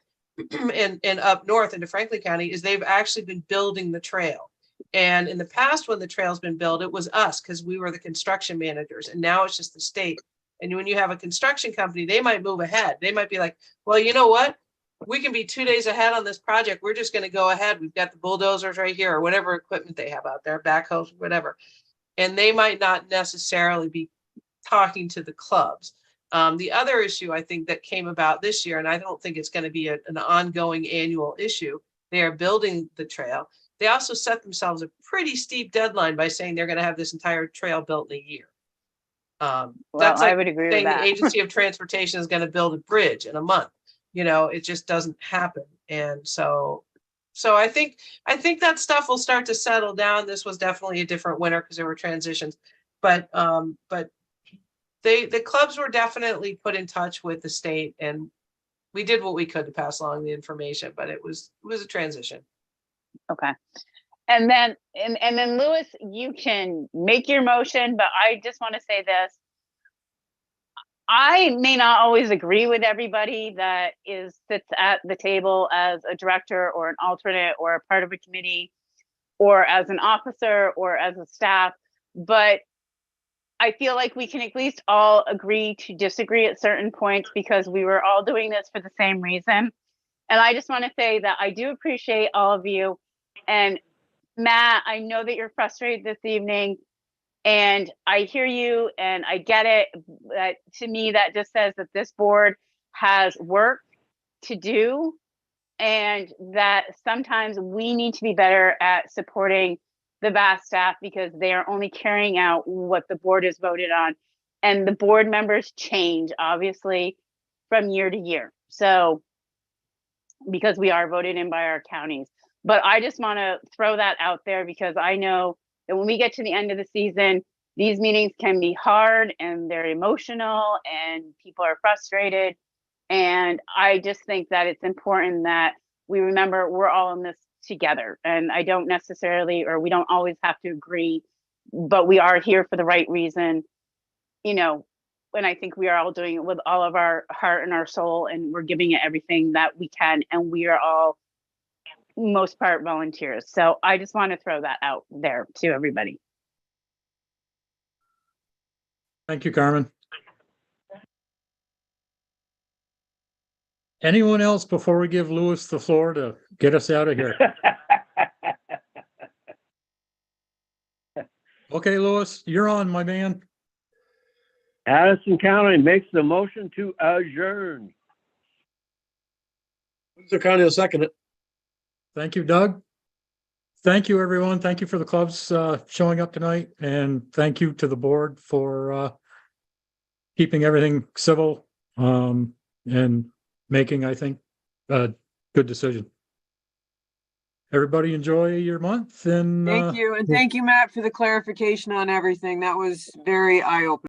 and up north into Franklin County is they've actually been building the trail. And in the past, when the trail's been built, it was us because we were the construction managers, and now it's just the state. And when you have a construction company, they might move ahead. They might be like, well, you know what? We can be 2 days ahead on this project. We're just going to go ahead. We've got the bulldozers right here or whatever equipment they have out there, backhoes, whatever. And they might not necessarily be talking to the clubs. The other issue I think that came about this year, and I don't think it's going to be an ongoing annual issue, they are building the trail. They also set themselves a pretty steep deadline by saying they're going to have this entire trail built in a year. That's like I would agree with saying the that. Agency of Transportation is going to build a bridge in a month. It just doesn't happen. And so I think that stuff will start to settle down. This was definitely a different winter because there were transitions, but the clubs were definitely put in touch with the state, and we did what we could to pass along the information, but it was a transition. Okay. And then Louis, you can make your motion, but I just want to say this. I may not always agree with everybody that sits at the table as a director or an alternate or a part of a committee or as an officer or as a staff, but I feel like we can at least all agree to disagree at certain points because we were all doing this for the same reason. And I just want to say that I do appreciate all of you. And Matt, I know that you're frustrated this evening, and I hear you and I get it. But to me, that just says that this board has work to do and that sometimes we need to be better at supporting the VAST staff because they are only carrying out what the board has voted on. And the board members change, obviously, from year to year. So, because we are voted in by our counties. But I just want to throw that out there because I know that when we get to the end of the season, these meetings can be hard and they're emotional and people are frustrated. And I just think that it's important that we remember we're all in this together. And I don't necessarily, or we don't always have to agree, but we are here for the right reason, and I think we are all doing it with all of our heart and our soul, and we're giving it everything that we can. And we are all, most part, volunteers. So I just want to throw that out there to everybody. Thank you, Carmen. Anyone else before we give Louis the floor to get us out of here? Okay, Louis, you're on, my man. Addison County makes the motion to adjourn. Windsor County will second it. Thank you, Doug. Thank you, everyone. Thank you for the clubs showing up tonight, and thank you to the board for keeping everything civil and making, I think, a good decision. Everybody enjoy your month, and Thank you. And thank you, Matt, for the clarification on everything. That was very eye-opening.